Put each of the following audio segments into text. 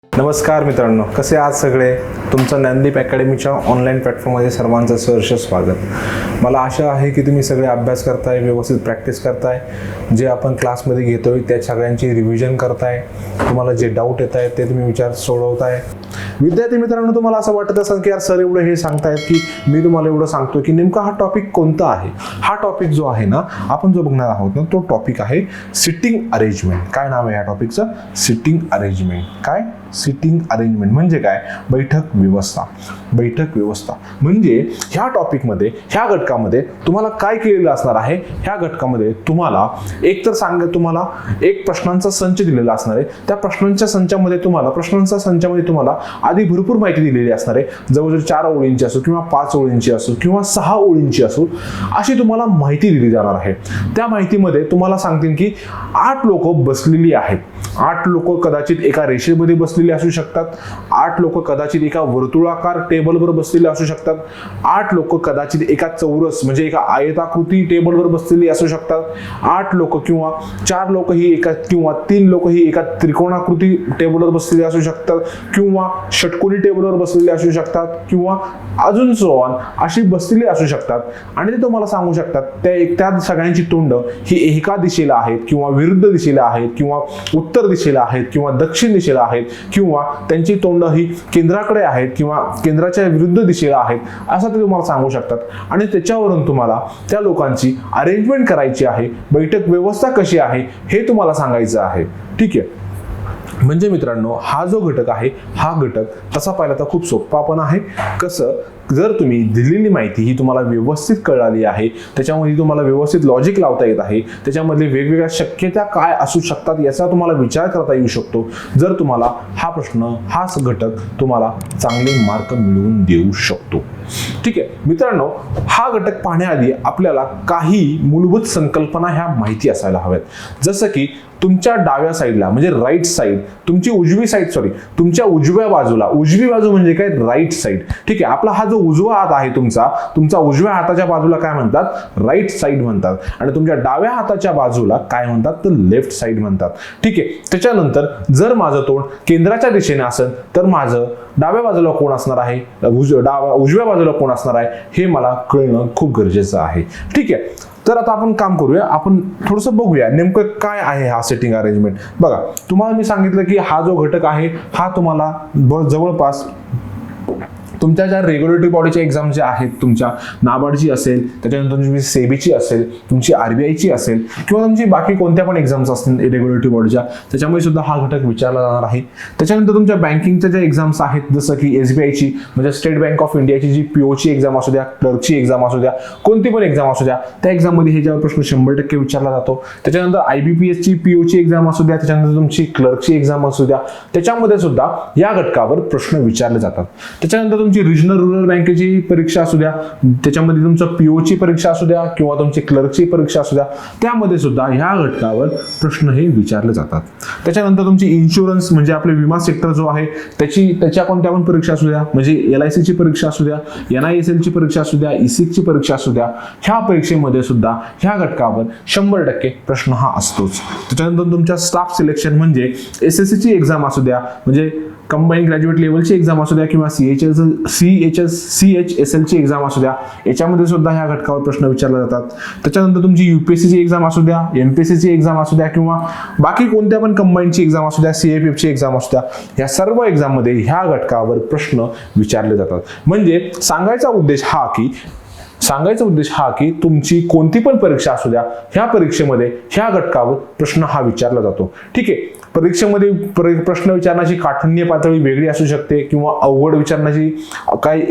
नमस्कार मित्रांनो, कसे आहात सगळे? तुमचं ज्ञानदीप अकॅडमीच्या ऑनलाईन प्लॅटफॉर्ममध्ये सर्वांचं सहर्ष स्वागत. मला आशा आहे की तुम्ही सगळे अभ्यास करताय, व्यवस्थित प्रॅक्टिस करताय, जे आपण क्लासमध्ये घेतोय त्या सगळ्यांची रिव्हिजन करताय, तुम्हाला जे डाऊट येत आहेत ते तुम्ही विचार सोडवताय. विद्यार्थी मित्रांनो, तुम्हाला असं वाटत असेल की यार सर एवढं हे सांगतायत की मी तुम्हाला एवढं सांगतोय की नेमका हा टॉपिक कोणता आहे. हा टॉपिक जो आहे ना, आपण जो बघणार आहोत ना, तो टॉपिक आहे सिटिंग अरेंजमेंट. काय नाव आहे या टॉपिकचं? Sitting arrangement. काय? सिटिंग अरेंजमेंट म्हणजे काय? बैठक व्यवस्था. बैठक व्यवस्था म्हणजे ह्या टॉपिकमध्ये, ह्या घटकामध्ये तुम्हाला काय केलेलं असणार आहे? ह्या घटकामध्ये तुम्हाला एक तर तुम्हाला एक प्रश्नांचा संच दिलेला असणार आहे. त्या प्रश्नांच्या संचामध्ये तुम्हाला आधी भरपूर माहिती दिलेली असणार आहे. जवळजवळ 4 ओळींची असो किंवा 5 ओळींची असो किंवा 6 ओळींची असो, अशी तुम्हाला माहिती दिली जाणार आहे. त्या माहितीमध्ये तुम्हाला सांगतील की 8 लोक बसलेली आहेत. 8 लोक कदाचित एका रेषेमध्ये बसलेली असू शकतात. 8 लोक कदाचित एका वर्तुळाकार टेबलवर बसलेले असू शकतात. 8 लोक कदाचित एका चौरस म्हणजे एका आयताकृती टेबलवर बसलेली असू शकतात. 8 लोक किंवा 4 लोक ही एका किंवा 3 लोक ही एका त्रिकोणाकृती टेबलवर बसलेली असू शकतात किंवा षटकोनी टेबलवर बसलेले असू शकतात किंवा अजून सोन अशी बसलेली असू शकतात. आणि ते तुम्हाला सांगू शकतात त्या सगळ्यांची तोंड ही एका दिशेला आहेत किंवा विरुद्ध दिशेला आहेत किंवा उत्तर दिशेला आहेत किंवा दक्षिण दिशेला आहेत किंवा त्यांची तोंड ही केंद्राकडे आहेत किंवा केंद्राच्या विरुद्ध दिशेला आहेत, असं ते तुम्हाला सांगू शकतात. आणि त्याच्यावरून तुम्हाला त्या लोकांची अरेंजमेंट करायची आहे, बैठक व्यवस्था कशी आहे हे तुम्हाला सांगायचं आहे. ठीक आहे. म्हणजे मित्रांनो, हा जो घटक आहे, हा घटक तसा पाहिला तर खूप सोपा पण आहे. कसं? जर तुम्ही दिलेली माहिती ही तुम्हाला व्यवस्थित कळाली आहे, त्याच्यामध्ये तुम्हाला व्यवस्थित लॉजिक लावता येत आहे, त्याच्यामधले वेगवेगळ्या शक्यता काय असू शकतात याचा तुम्हाला विचार करता येऊ शकतो, जर तुम्हाला हा प्रश्न, हा घटक तुम्हाला चांगले मार्क मिळवून देऊ शकतो. ठीक आहे मित्रांनो, हा घटक पाहण्याआधी आपल्याला काही मूलभूत संकल्पना ह्या माहिती असायला हव्यात. जसं की तुमच्या डाव्या साईडला म्हणजे राईट साईड, तुमच्या उजव्या बाजूला, उजवी बाजू म्हणजे काय? Right side. ठीक आहे. आपला हा जो उजवा हात आहे तुमचा उजव्या हाताच्या बाजूला काय म्हणतात? राईट साईड म्हणतात. आणि तुमच्या डाव्या हाताच्या बाजूला काय म्हणतात? तर लेफ्ट साईड म्हणतात. ठीक आहे. त्याच्यानंतर जर माझं तोंड केंद्राच्या दिशेने असेल तर माझं डाव्या बाजूला कोण असणार आहे, उजव्या बाजूला कोण असणार आहे हे मला कळणं खूप गरजेचं आहे. ठीक आहे. तर आता आपण काम करूया, आपण थोडंसं बघूया नेमकं काय आहे हा सेटिंग अरेंजमेंट. बघा, तुम्हाला मी सांगितलं की हा जो घटक आहे हा तुम्हाला जवळपास तुमच्या ज्या रेग्युलेटरी बॉडीच्या एक्झाम ज्या आहेत, तुमच्या नाबार्डची असेल, त्याच्यानंतर तुमची सेबीची असेल, तुमची आरबीआयची असेल किंवा तुमची बाकी कोणत्या पण एक्झाम्स असतील रेग्युलेटरी बॉडीच्या, त्याच्यामुळे सुद्धा हा घटक विचारला जाणार आहे. त्याच्यानंतर तुमच्या बँकिंगच्या ज्या एक्झाम्स आहेत, जसं की एसबीआयची म्हणजे स्टेट बँक ऑफ इंडियाची जी पीओची एक्झाम असू द्या, क्लर्कची एक्झाम असू द्या, कोणती पण एक्झाम असू द्या, त्या एक्झाममध्ये हे ज्यावर प्रश्न 100% विचारला जातो. त्याच्यानंतर आयबीपीएसची पीओची एक्झाम असू द्या, त्याच्यानंतर तुमची क्लर्कची एक्झाम असू द्या, त्याच्यामध्ये सुद्धा या घटकावर प्रश्न विचारले जातात. त्याच्यानंतर रिजनल रुरल बँकेची परीक्षा असू द्या, त्याच्यामध्ये तुमचं पीओची परीक्षा असू द्या किंवा तुमची क्लर्कची परीक्षा असू द्या, त्यामध्ये सुद्धा ह्या घटकावर प्रश्न हे विचारले जातात. त्याच्यानंतर तुमची इन्शुरन्स म्हणजे आपले विमा सेक्टर जो आहे त्याच्या कोणत्या पण परीक्षा असू द्या, म्हणजे LIC ची परीक्षा असू द्या, NISL ची परीक्षा असू द्या, ESIC ची परीक्षा असू द्या, ह्या परीक्षेमध्ये सुद्धा ह्या घटकावर 100% प्रश्न हा असतोच. त्याच्यानंतर तुमच्या स्टाफ सिलेक्शन म्हणजे SSC ची एक्झाम असू द्या, म्हणजे कंबाईन ग्रॅज्युएट लेवलची एक्झाम असू द्या किंवा CHSL ची एक्झाम असू द्या, याच्यामध्ये सुद्धा ह्या घटकावर प्रश्न विचारले जातात. त्याच्यानंतर तुमची UPSC ची एक्झाम असू द्या, MPSC ची एक्झाम असू द्या किंवा बाकी कोणत्या पण कंबाईनची एक्झाम असू द्या, CAPF ची एक्झाम असू द्या, या सर्व एक्झाम मध्ये ह्या घटकावर प्रश्न विचारले जातात. म्हणजे सांगायचा उद्देश हा की तुमची कोणती पण परीक्षा असू द्या, ह्या परीक्षेमध्ये ह्या घटकावर प्रश्न हा विचारला जातो. ठीक आहे. परीक्षेमध्ये प्रश्न विचारण्याची काठिण्य पातळी वेगळी असू शकते किंवा अवघड विचारण्याची,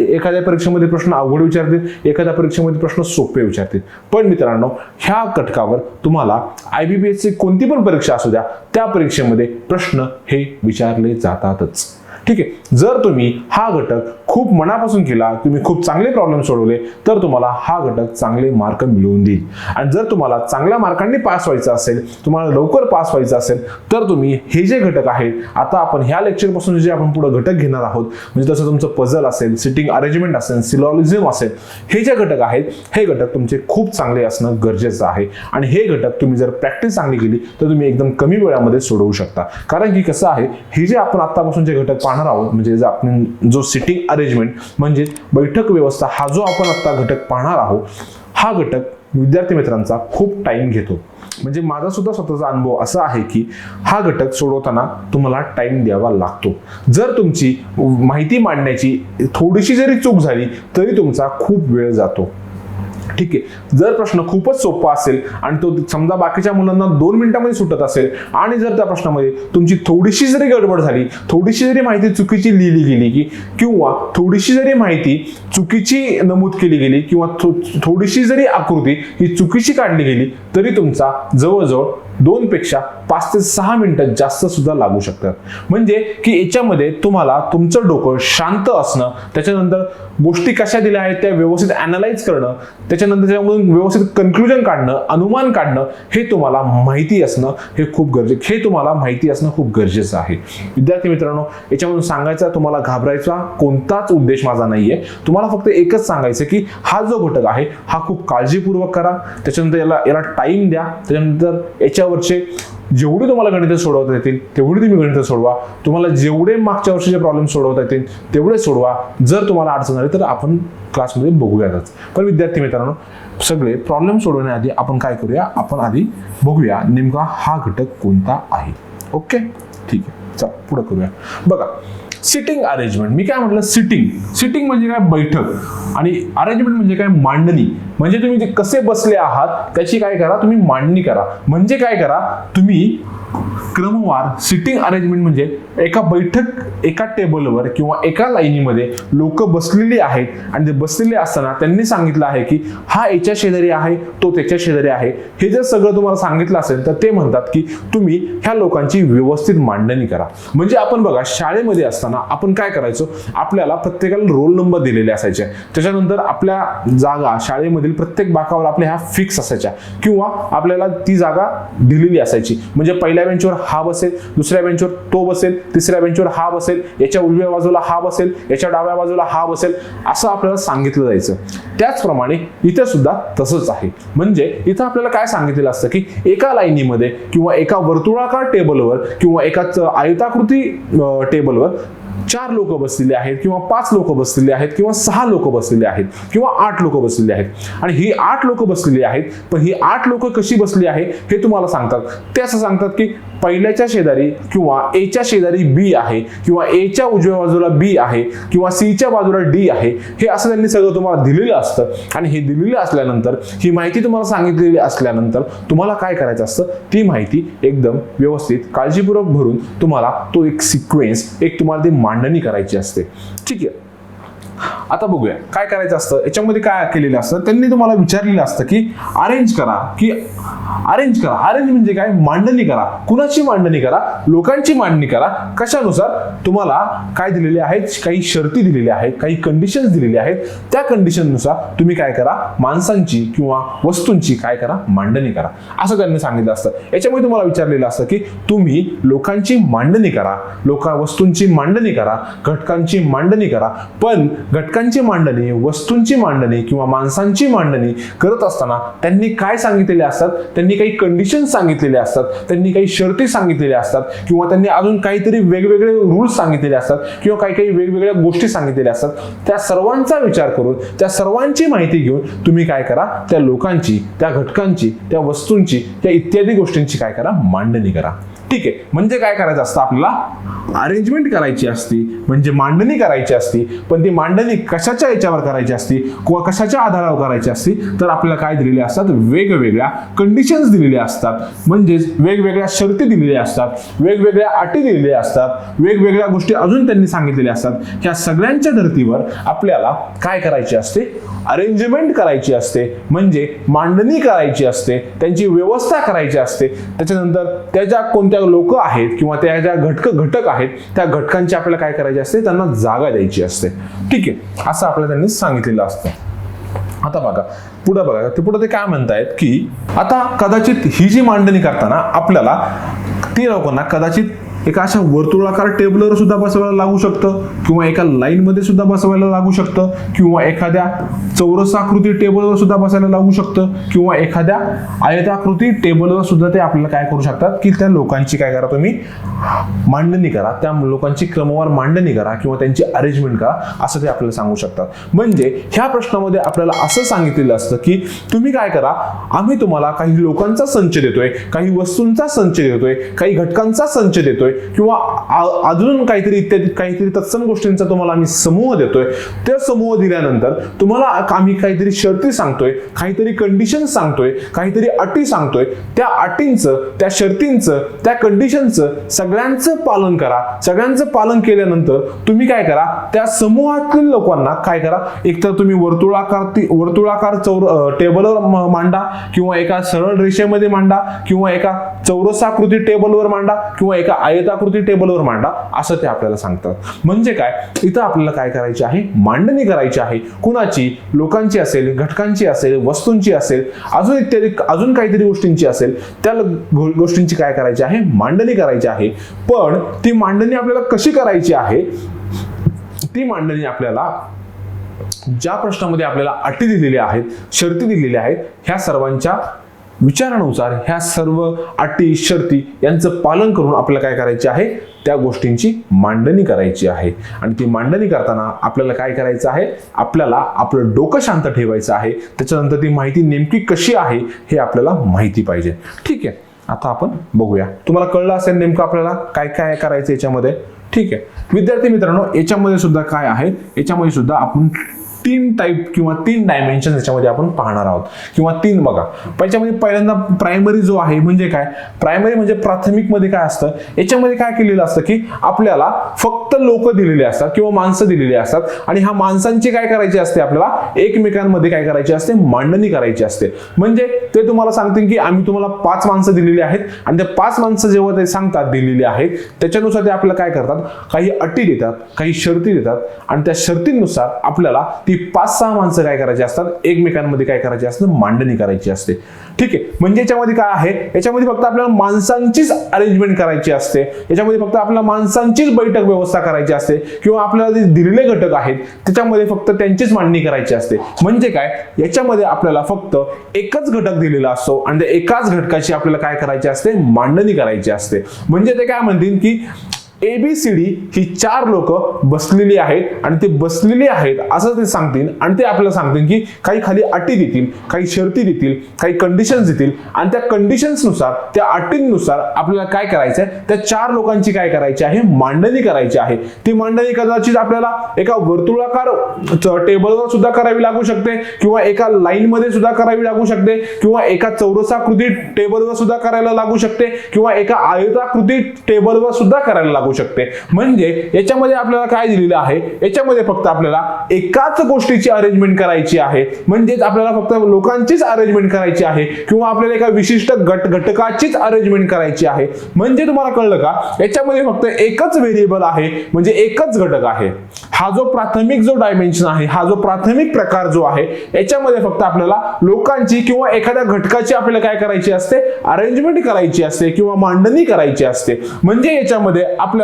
एखाद्या परीक्षेमध्ये प्रश्न अवघड विचारतील, एखाद्या परीक्षेमध्ये प्रश्न सोपे विचारतील. पण मित्रांनो, ह्या घटकावर तुम्हाला IBPS ची कोणती पण परीक्षा असू द्या, त्या परीक्षेमध्ये प्रश्न हे विचारले जातातच. ठीक आहे. जर तुम्ही हा घटक खूप मनापासून केला, तुम्ही खूप चांगले प्रॉब्लेम सोडवले, तर तुम्हाला हा घटक चांगले मार्क मिळवून देईल. आणि जर तुम्हाला चांगल्या मार्कांनी पास व्हायचं असेल, तुम्हाला लवकर पास व्हायचं असेल, तर तुम्ही हे जे घटक आहेत, आता आपण ह्या लेक्चर पासून जे आपण पुढे घटक घेणार आहोत, म्हणजे जसं तुमचं पझल असेल, सिटिंग अरेंजमेंट असेल, सिलॉजिझम असेल, हे जे घटक आहेत, हे घटक तुमचे खूप चांगले असणं गरजेचं आहे. आणि हे घटक तुम्ही जर प्रॅक्टिस चांगली केली तर तुम्ही एकदम कमी वेळामध्ये सोडवू शकता. कारण की कसं आहे, हे जे आपण आतापासून जे घटक पाहणार आहोत, म्हणजे आपण जो सिटिंग अरेंजमेंट म्हणजे बैठक व्यवस्था, हा जो आपण आता घटक पाहणार आहोत, हा घटक विद्यार्थी मित्रांचा खूप टाइम घेतो. म्हणजे माझा सुद्धा स्वतःचा अनुभव असा आहे की हा घटक सोडवताना तुम्हाला टाइम द्यावा लागतो. जर तुमची माहिती मांडण्याची थोडीशी जरी चूक झाली तरी तुमचा खूप वेळ जातो. ठीक आहे, जर प्रश्न खूपच सोपा असेल आणि तो समजा बाकीच्या मुलांना 2 मिनिटांमध्ये सुटत असेल आणि जर त्या प्रश्नामध्ये तुमची थोडीशी जरी गडबड झाली, थोडीशी जरी माहिती चुकीची लिहिली गेली किंवा थोडीशी जरी माहिती चुकीची नमूद केली गेली किंवा थोडीशी जरी आकृती ही चुकीची काढली गेली, तरी तुमचा जवळजवळ 2 पेक्षा 5 ते 6 मिनिटं जास्त सुद्धा लागू शकतात. म्हणजे की याच्यामध्ये तुम्हाला तुमचं डोकं शांत असणं, त्याच्यानंतर गोष्टी कशा दिल्या आहेत त्या व्यवस्थित अनालाइज करणं, त्याच्यानंतर त्यामधून व्यवस्थित कन्क्लुजन काढणं, अनुमान काढणं, हे तुम्हाला माहिती असणं खूप गरजेचं आहे. विद्यार्थी मित्रांनो, याच्यामधून सांगायचा, तुम्हाला घाबरायचा कोणताच उद्देश माझा नाहीये. तुम्हाला फक्त एकच सांगायचं की हा जो घटक आहे हा खूप काळजीपूर्वक करा, त्याच्यानंतर याला टाइम द्या, त्याच्यानंतर याच्यावरचे जेवढे तुम्हाला गणित सोडवता येतील तेवढी तुम्ही गणित सोडवा. तुम्हाला जेवढे मागच्या वर्षीचे प्रॉब्लेम सोडवता येतील तेवढे सोडवा. जर तुम्हाला अडचण झाली तर आपण क्लासमध्ये बघूयातच. पण विद्यार्थी मित्रांनो, सगळे प्रॉब्लेम सोडवण्याआधी आपण काय करूया, आपण आधी बघूया नेमका हा घटक कोणता आहे. ओके, ठीक आहे, चला पुढे करूया. बघा, सिटिंग अरेंजमेंट. मी काय म्हटलं, सिटिंग म्हणजे काय, बैठक, आणि अरेंजमेंट म्हणजे काय, मांडणी. म्हणजे तुम्ही ते कसे बसले आहात त्याची काय करा, तुम्ही मांडणी करा. म्हणजे काय करा, तुम्ही क्रमवार सिटिंग अरेंजमेंट म्हणजे एका टेबलवर किंवा एका लाईनीमध्ये लोक बसलेली आहेत आणि ते बसलेले असताना त्यांनी सांगितलं आहे की हा याच्या शेजारी आहे, तो त्याच्या शेजारी आहे. हे जर सगळं तुम्हाला सांगितलं असेल तर ते म्हणतात की तुम्ही ह्या लोकांची व्यवस्थित मांडणी करा. म्हणजे आपण बघा, शाळेमध्ये असताना आपण काय करायचो, आपल्याला प्रत्येकाला रोल नंबर दिलेले असायचे, त्याच्यानंतर आपल्या जागा शाळेमधील प्रत्येक बाकावर आपल्या ह्या फिक्स असायच्या किंवा आपल्याला ती जागा दिलेली असायची. म्हणजे पहिल्या बेंचवर हा बसेल, दुसऱ्या बेंचवर तो बसेल, तिसऱ्या बेंचवर हा बसेल, याच्या उजव्या बाजूला हा बसेल, याच्या डाव्या बाजूला हा बसेल, असं आपल्याला सांगितलं जायचं. त्याचप्रमाणे इथे सुद्धा तसंच आहे. म्हणजे इथं आपल्याला काय सांगितलेलं असतं की एका लाईनीमध्ये किंवा एका वर्तुळाकार टेबलवर किंवा एकाच आयताकृती टेबलवर 4 लोक बसलेले आहेत किंवा 5 लोक बसलेले आहेत किंवा 6 लोक बसलेले आहेत किंवा 8 लोक बसलेले आहेत. आणि ही 8 लोक बसलेली आहेत, पण ही 8 लोक कशी बसली आहे हे तुम्हाला सांगतात. ते असं सांगतात की पहिल्याच्या शेजारी किंवा एच्या शेजारी बी आहे किंवा एच्या उजव्या बाजूला बी आहे किंवा सीच्या बाजूला डी आहे. हे असं त्यांनी सगळं तुम्हाला दिलेलं असतं. आणि हे दिलेलं असल्यानंतर, ही माहिती तुम्हाला सांगितलेली असल्यानंतर तुम्हाला काय करायचं असतं, ती माहिती एकदम व्यवस्थित काळजीपूर्वक भरून तुम्हाला तो एक सिक्वेन्स, एक तुम्हाला ती मांडणी करायची असते. ठीक आहे, आता बघूया काय करायचं असतं. याच्यामध्ये काय केलेलं असतं, त्यांनी तुम्हाला विचारलेलं असतं की अरेंज करा. अरेंज म्हणजे काय, मांडणी करा. कुणाची मांडणी करा, लोकांची मांडणी करा. कशानुसार, तुम्हाला काय दिलेले आहेत, काही शर्ती दिलेल्या आहेत, काही कंडिशन्स दिलेले आहेत. त्या कंडिशननुसार तुम्ही काय करा, माणसांची किंवा वस्तूंची काय करा, मांडणी करा, असं त्यांनी सांगितलं असतं. याच्यामध्ये तुम्हाला विचारलेलं असतं की तुम्ही लोकांची मांडणी करा, वस्तूंची मांडणी करा, घटकांची मांडणी करा. पण घटकांची मांडणी, वस्तूंची मांडणी किंवा माणसांची मांडणी करत असताना त्यांनी काय सांगितलेले असतात, त्यांनी काही कंडिशन सांगितलेले असतात, त्यांनी काही शर्ती सांगितलेल्या असतात किंवा त्यांनी अजून काहीतरी वेगवेगळे रूल्स सांगितलेले असतात किंवा काही वेगवेगळ्या गोष्टी सांगितलेल्या असतात. त्या सर्वांचा विचार करून, त्या सर्वांची माहिती घेऊन तुम्ही काय करा, त्या लोकांची, त्या घटकांची, त्या वस्तूंची, त्या इत्यादी गोष्टींची काय करा, मांडणी करा. ठीक आहे, म्हणजे काय करायचं असतं, आपल्याला अरेंजमेंट करायची असती, म्हणजे मांडणी करायची असती. पण ती मांडणी कशाच्या याच्यावर करायची असती किंवा कशाच्या आधारावर करायची असती, तर आपल्याला काय दिलेले असतात, वेगवेगळ्या कंडिशन्स दिलेल्या असतात. म्हणजेच वेगवेगळ्या शर्ती दिलेल्या असतात, वेगवेगळ्या अटी दिलेल्या असतात, वेगवेगळ्या गोष्टी अजून त्यांनी सांगितलेल्या असतात. ह्या सगळ्यांच्या धर्तीवर आपल्याला काय करायचे असते, अरेंजमेंट करायची असते, म्हणजे मांडणी करायची असते, त्यांची व्यवस्था करायची असते. त्याच्यानंतर त्याच्या कोणत्या ज्या लोक आहेत किंवा त्या ज्या घटक आहेत त्या घटकांची आपल्याला काय करायची असते, त्यांना जागा द्यायची असते. ठीक आहे, असं आपल्याला त्यांनी सांगितलेलं असतं. आता बघा पुढे बघा, पुढे ते काय म्हणतायत की आता कदाचित ही जी मांडणी करताना आपल्याला ती लोकांना कदाचित एका अशा वर्तुळाकार टेबलवर सुद्धा बसवायला लागू शकतं, किंवा एका लाईन मध्ये सुद्धा बसवायला लागू शकतं, किंवा एखाद्या चौरसाकृती टेबलवर सुद्धा बसायला लागू शकतं, किंवा एखाद्या आयताकृती टेबलवर सुद्धा ते आपल्याला काय करू शकतात की त्या लोकांची काय करा, तुम्ही मांडणी करा, त्या लोकांची क्रमवार मांडणी करा किंवा त्यांची अरेंजमेंट करा, असं ते आपल्याला सांगू शकतात. म्हणजे ह्या प्रश्नामध्ये आपल्याला असं सांगितलेलं असतं की तुम्ही काय करा, आम्ही तुम्हाला काही लोकांचा संच देतोय, काही वस्तूंचा संच देतोय, काही घटकांचा संच देतोय, किंवा अजून काहीतरी इत्यादी काहीतरी तत्सम गोष्टींचा तुम्हाला आम्ही समूह देतोय. ते समूह दिल्यानंतर तुम्हाला आम्ही काहीतरी शर्ती सांगतोय, काहीतरी कंडिशन सांगतोय, काहीतरी अटी सांगतोय. त्या अटींचं, त्या शर्तींचं, त्या कंडिशनचं सगळ्यांचं पालन करा. सगळ्यांचं पालन केल्यानंतर तुम्ही काय करा, त्या समूहातील लोकांना काय करा, एकतर तुम्ही वर्तुळाकार टेबलवर मांडा, किंवा एका सरळ रेषेमध्ये मांडा, किंवा एका चौरसाकृती टेबलवर मांडा, किंवा एका आयताकृती टेबलवर मांडा, असं ते आपल्याला सांगतात. म्हणजे काय, इथं आपल्याला काय करायची आहे, मांडणी करायची आहे. कुणाची, लोकांची असेल, घटकांची असेल, वस्तूंची असेल, अजून इत्यादी अजून काहीतरी गोष्टींची असेल, त्या गोष्टींची काय करायची आहे, मांडणी करायची आहे. पण ती मांडणी आपल्याला कशी करायची आहे, ती मांडणी आपल्याला ज्या प्रश्नामध्ये आपल्याला अटी दिलेल्या आहेत, शर्ती दिलेल्या आहेत, ह्या सर्वांच्या विचारानुसार ह्या सर्व अटी शर्ती यांचं पालन करून आपल्याला काय करायचे आहे, त्या गोष्टींची मांडणी करायची आहे. आणि ती मांडणी करताना आपल्याला काय करायचं आहे, आपल्याला आपलं डोकं शांत ठेवायचं आहे. त्याच्यानंतर ती माहिती नेमकी कशी आहे हे आपल्याला माहिती पाहिजे. ठीक आहे, आता आपण बघूया. तुम्हाला कळलं असेल नेमकं आपल्याला काय काय करायचं याच्यामध्ये. ठीक आहे विद्यार्थी मित्रांनो, याच्यामध्ये सुद्धा काय आहे, याच्यामध्ये सुद्धा आपण 3 टाईप किंवा 3 डायमेन्शन याच्यामध्ये आपण पाहणार आहोत, किंवा 3 बघा. याच्यामध्ये पहिल्यांदा प्रायमरी जो आहे, म्हणजे काय, प्रायमरी म्हणजे प्राथमिक मध्ये काय असतं, याच्यामध्ये काय केलेलं असतं की आपल्याला फक्त लोक दिलेले असतात किंवा माणसं दिलेली असतात, आणि ह्या माणसांची काय करायची असते, आपल्याला एकमेकांमध्ये काय करायची असते, मांडणी करायची असते. म्हणजे ते तुम्हाला सांगतील की आम्ही तुम्हाला 5 माणसं दिलेली आहेत, आणि त्या 5 माणसं जेव्हा ते सांगतात दिलेली आहेत, त्याच्यानुसार ते आपल्याला काय करतात, काही अटी देतात, काही शर्ती देतात, आणि त्या शर्तींनुसार आपल्याला ती 5-6 माणसं काय करायची असतात, एकमेकांमध्ये काय करायची असते, मांडणी करायची असते. ठीक आहे, म्हणजे याच्यामध्ये काय आहे, याच्यामध्ये फक्त आपल्याला माणसांचीच अरेंजमेंट करायची असते, याच्यामध्ये फक्त आपल्याला माणसांचीच बैठक व्यवस्था करायची असते, किंवा आपल्याला जे दिलेले घटक आहेत त्याच्यामध्ये फक्त त्यांचीच मांडणी करायची असते. म्हणजे काय, याच्यामध्ये आपल्याला फक्त एकच घटक दिलेला असतो, आणि त्या एकाच घटकाची आपल्याला काय करायची असते, मांडणी करायची असते. म्हणजे ते काय म्हणतील की ABCD ही 4 लोक बसलेली आहेत, आणि ते बसलेली आहेत असं ते सांगतील, आणि ते आपल्याला सांगतील की काही खाली अटी देतील, काही शर्ती देतील, काही कंडिशन्स देतील, आणि त्या कंडिशन्सनुसार, त्या अटींनुसार आपल्याला काय करायचं आहे, त्या 4 लोकांची काय करायची आहे, मांडणी करायची आहे. ती मांडणी कदाचित आपल्याला एका वर्तुळाकार टेबलवर सुद्धा करावी लागू शकते, किंवा एका लाईन मध्ये सुद्धा करावी लागू शकते, किंवा एका चौरसाकृती टेबलवर सुद्धा करायला लागू शकते, किंवा एका आयताकृती टेबलवर सुद्धा करायला लागू शकते. म्हणजे याच्यामध्ये आपल्याला काय दिलेलं आहे, याच्यामध्ये फक्त आपल्याला एकाच गोष्टीची अरेंजमेंट करायची आहे. म्हणजेच आपल्याला फक्त लोकांचीच अरेंजमेंट करायची आहे, किंवा आपल्याला एका विशिष्ट घटकाचीच अरेंजमेंट करायची आहे. म्हणजे तुम्हाला कळलं का, याच्यामध्ये फक्त एकच व्हेरिएबल आहे, म्हणजे एकच घटक आहे. हा जो प्राथमिक जो डायमेन्शन आहे, हा जो प्राथमिक प्रकार जो आहे, याच्यामध्ये फक्त आपल्याला लोकांची किंवा एखाद्या घटकाची आपल्याला काय करायची असते, अरेंजमेंट करायची असते, किंवा मांडणी करायची असते. म्हणजे याच्यामध्ये आपल्याला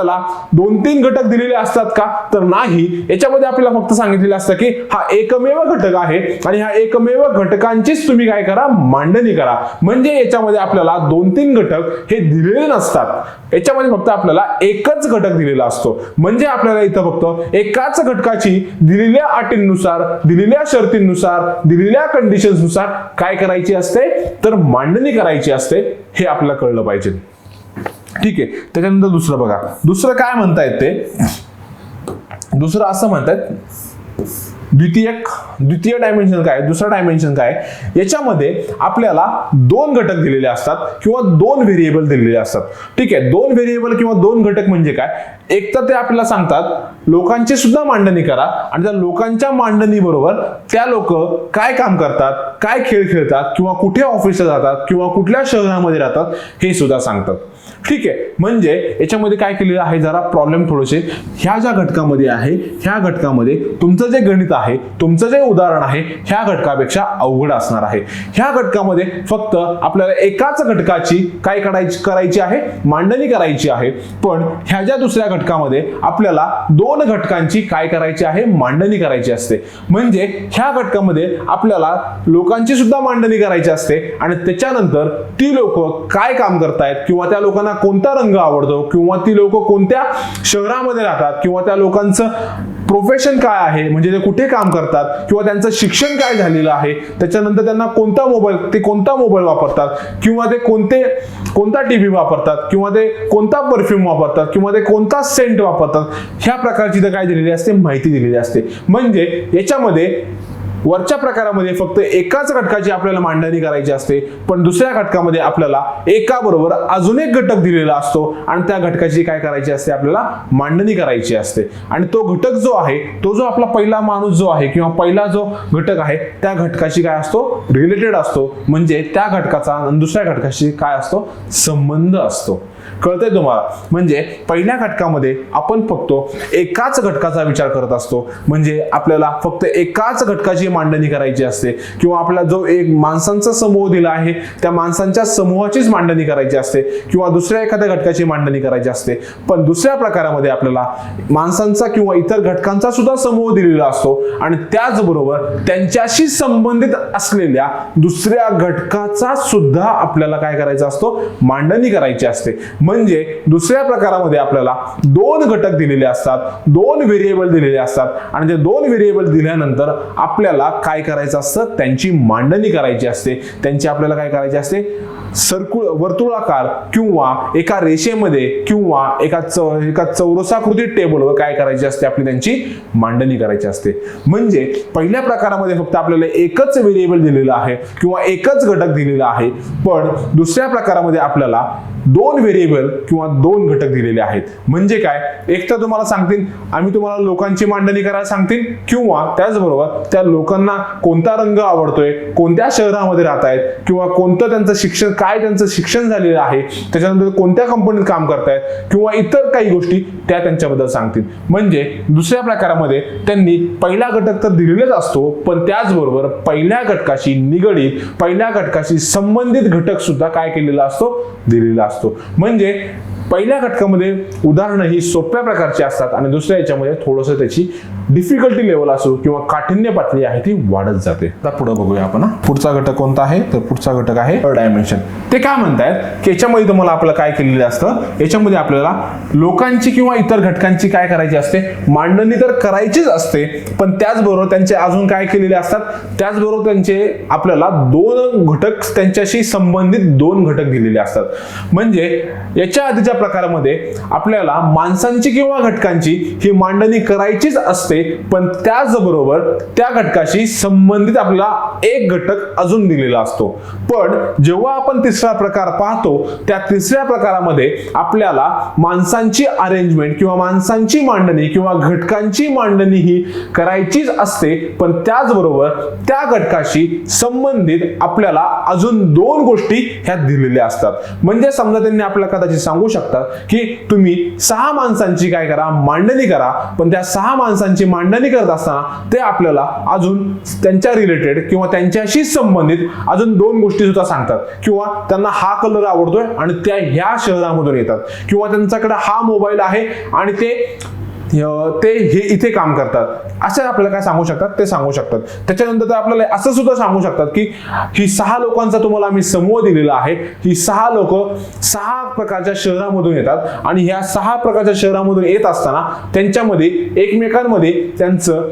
2-3 घटक दिलेले असतात का, तर नाही. याच्यामध्ये आपल्याला फक्त सांगितलेलं असतं की हा एकमेव घटक आहे, आणि ह्या एकमेव घटकांचीच तुम्ही काय करा, मांडणी करा. म्हणजे याच्यामध्ये आपल्याला 2-3 घटक हे दिलेले नसतात, याच्यामध्ये फक्त आपल्याला एकच घटक दिलेला असतो. म्हणजे आपल्याला इथं फक्त एकाच घटकाची दिलेल्या अटींनुसार, दिलेल्या शर्तींनुसार, दिलेल्या कंडिशन्सनुसार काय करायची असते, तर मांडणी करायची असते. हे आपल्याला कळलं पाहिजे. ठीक आहे, त्याच्यानंतर दुसरं बघा, दुसरं काय म्हणतायत ते, दुसरं असं म्हणतात, द्वितीय डायमेन्शन काय, दुसरा डायमेन्शन काय, याच्यामध्ये आपल्याला 2 घटक दिलेले असतात, किंवा 2 व्हेरिएबल दिलेले असतात. ठीक आहे, 2 व्हेरिएबल किंवा 2 घटक म्हणजे काय, एक तर ते आपल्याला सांगतात लोकांची सुद्धा मांडणी करा, आणि त्या लोकांच्या मांडणी बरोबर त्या लोक काय काम करतात, काय खेळ खेळतात, किंवा कुठे ऑफिसला जातात, किंवा कुठल्या शहरामध्ये राहतात, हे सुद्धा सांगतात. ठीक आहे, म्हणजे याच्यामध्ये काय केलेलं आहे, जरा प्रॉब्लेम थोडेसे ह्या ज्या घटकामध्ये आहे, ह्या घटकामध्ये तुमचं जे गणित आहे, तुमचं जे उदाहरण आहे, ह्या घटकापेक्षा अवघड असणार आहे. ह्या घटकामध्ये फक्त आपल्याला एकाच घटकाची काय करायची आहे, मांडणी करायची आहे. पण ह्या ज्या दुसऱ्या घटकामध्ये आपल्याला दोन घटकांची काय करायची आहे, मांडणी करायची असते. म्हणजे ह्या घटकामध्ये आपल्याला लोकांची सुद्धा मांडणी करायची असते आणि त्याच्यानंतर ती लोक काय काम करतायत, किंवा त्या लोकांना कोणता रंग आवडतो, किंवा ती लोक कोणत्या शहरामध्ये राहतात, किंवा त्या लोकांचं प्रोफेशन काय आहे, म्हणजे ते कुठे काम करतात, किंवा त्यांचं शिक्षण काय झालेलं आहे, त्याच्यानंतर त्यांना कोणता मोबाईल वापरतात, किंवा ते कोणता टीव्ही वापरतात, किंवा ते कोणता परफ्यूम वापरतात, किंवा ते कोणता सेंट वापरतात, ह्या प्रकारची तर काय दिलेली असते, माहिती दिलेली असते. म्हणजे याच्यामध्ये वरच्या प्रकारामध्ये फक्त एकाच घटकाची आपल्याला मांडणी करायची असते, पण दुसऱ्या घटकामध्ये आपल्याला एका बरोबर अजून एक घटक दिलेला असतो आणि त्या घटकाची काय करायची असते, आपल्याला मांडणी करायची असते. आणि तो घटक जो आहे, तो जो आपला पहिला माणूस जो आहे, किंवा पहिला जो घटक आहे, त्या घटकाशी काय असतो, रिलेटेड असतो. म्हणजे त्या घटकाचा आणि दुसऱ्या घटकाशी काय असतो, संबंध असतो. कळतंय तुम्हाला? म्हणजे पहिल्या घटकामध्ये आपण फक्त एकाच घटकाचा विचार करत असतो, म्हणजे आपल्याला फक्त एकाच घटकाची मांडणी करायची असते, किंवा आपल्याला जो एक माणसांचा समूह दिला आहे, त्या माणसांच्या समूहाचीच मांडणी करायची असते, किंवा दुसऱ्या एखाद्या घटकाची मांडणी करायची असते. पण दुसऱ्या प्रकारामध्ये आपल्याला माणसांचा किंवा इतर घटकांचा सुद्धा समूह दिलेला असतो आणि त्याचबरोबर त्यांच्याशी संबंधित असलेल्या दुसऱ्या घटकाचा सुद्धा आपल्याला काय करायचा असतो, मांडणी करायची असते. म्हणजे दुसऱ्या प्रकारामध्ये आपल्याला दोन घटक दिलेले असतात, दोन व्हेरिएबल दिलेले असतात आणि ते दोन व्हेरिएबल दिल्यानंतर आपल्याला काय करायचं असतं, त्यांची मांडणी करायची असते. त्यांची आपल्याला काय करायची असते, वर्तुळाकार किंवा एका रेषेमध्ये किंवा एका चौरसाकृती टेबलवर काय करायची असते, आपली त्यांची मांडणी करायची असते. म्हणजे पहिल्या प्रकारामध्ये फक्त आपल्याला एकच व्हेरिएबल दिलेला आहे किंवा एकच घटक दिलेला आहे, पण दुसऱ्या प्रकारामध्ये आपल्याला दोन व्हेरिएबल किंवा दोन घटक दिलेले आहेत. म्हणजे काय, एक तर तुम्हाला सांगतील, आम्ही तुम्हाला लोकांची मांडणी करायला सांगतील, किंवा त्याचबरोबर त्या लोकांना कोणता रंग आवडतोय, कोणत्या शहरामध्ये राहत आहेत, किंवा कोणतं त्यांचं शिक्षण, काय त्यांचं शिक्षण झालेलं आहे, त्याच्यानंतर कोणत्या कंपनीत काम करतायत, किंवा इतर काही गोष्टी त्या त्यांच्याबद्दल सांगतील. म्हणजे दुसऱ्या प्रकारामध्ये त्यांनी पहिला घटक तर दिलेलाच असतो, पण त्याचबरोबर पहिल्या घटकाशी निगडीत, पहिल्या घटकाशी संबंधित घटक सुद्धा काय केलेला असतो, दिलेला असतो. म्हणजे पहिल्या घटकामध्ये उदाहरणं ही सोप्या प्रकारची असतात आणि दुसऱ्या याच्यामध्ये थोडंसं त्याची डिफिकल्टी लेवल असो किंवा काठिण्य पातळी आहे ती वाढत जाते. आता पुढे बघूया आपण. पुढचा घटक कोणता आहे, तर पुढचा घटक आहे डायमेन्शन. ते काय म्हणतायत की याच्यामध्ये तुम्हाला आपलं काय केलेलं असतं, याच्यामध्ये आपल्याला लोकांची किंवा इतर घटकांची काय करायची असते, मांडणी तर करायचीच असते, पण त्याचबरोबर त्यांचे अजून काय केलेले असतात, त्याचबरोबर त्यांचे आपल्याला दोन घटक, त्यांच्याशी संबंधित दोन घटक दिलेले असतात. म्हणजे याच्या आधीच्या प्रकारामध्ये आपल्याला माणसांची किंवा घटकांची ही मांडणी करायचीच असते, पण त्याचबरोबर त्या घटकाशी संबंधित आपल्याला एक घटक अजून दिलेला असतो. पण जेव्हा आपण तिसरा प्रकार पाहतो, त्या तिसऱ्या प्रकारामध्ये आपल्याला माणसांची अरेंजमेंट किंवा माणसांची मांडणी किंवा घटकांची मांडणी ही करायचीच असते, पण त्याचबरोबर त्या घटकाशी संबंधित आपल्याला अजून दोन गोष्टी ह्या दिलेल्या असतात. म्हणजे समजा त्यांनी आपल्याला कदाचित सांगू शकतात की तुम्ही 6 माणसांची काय करा, मांडणी करा, पण त्या 6 माणसांची मांडणी करत असताना ते आपल्याला अजून त्यांच्या रिलेटेड किंवा त्यांच्याशी संबंधित अजून दोन गोष्टी सुद्धा सांगतात, किंवा त्यांना हा कलर आवडतोय आणि त्या ह्या शहरामधून येतात, किंवा त्यांच्याकडे हा मोबाईल आहे आणि ते हे इथे काम करतात, असे आपल्याला काय सांगू शकतात, ते सांगू शकतात. त्याच्यानंतर ते आपल्याला असं सुद्धा सांगू शकतात की ही 6 लोकांचा तुम्हाला आम्ही समूह दिलेला आहे, ही 6 लोक 6 प्रकारच्या शहरामधून येतात आणि ह्या 6 प्रकारच्या शहरामधून येत असताना त्यांच्यामध्ये एकमेकांमध्ये त्यांचं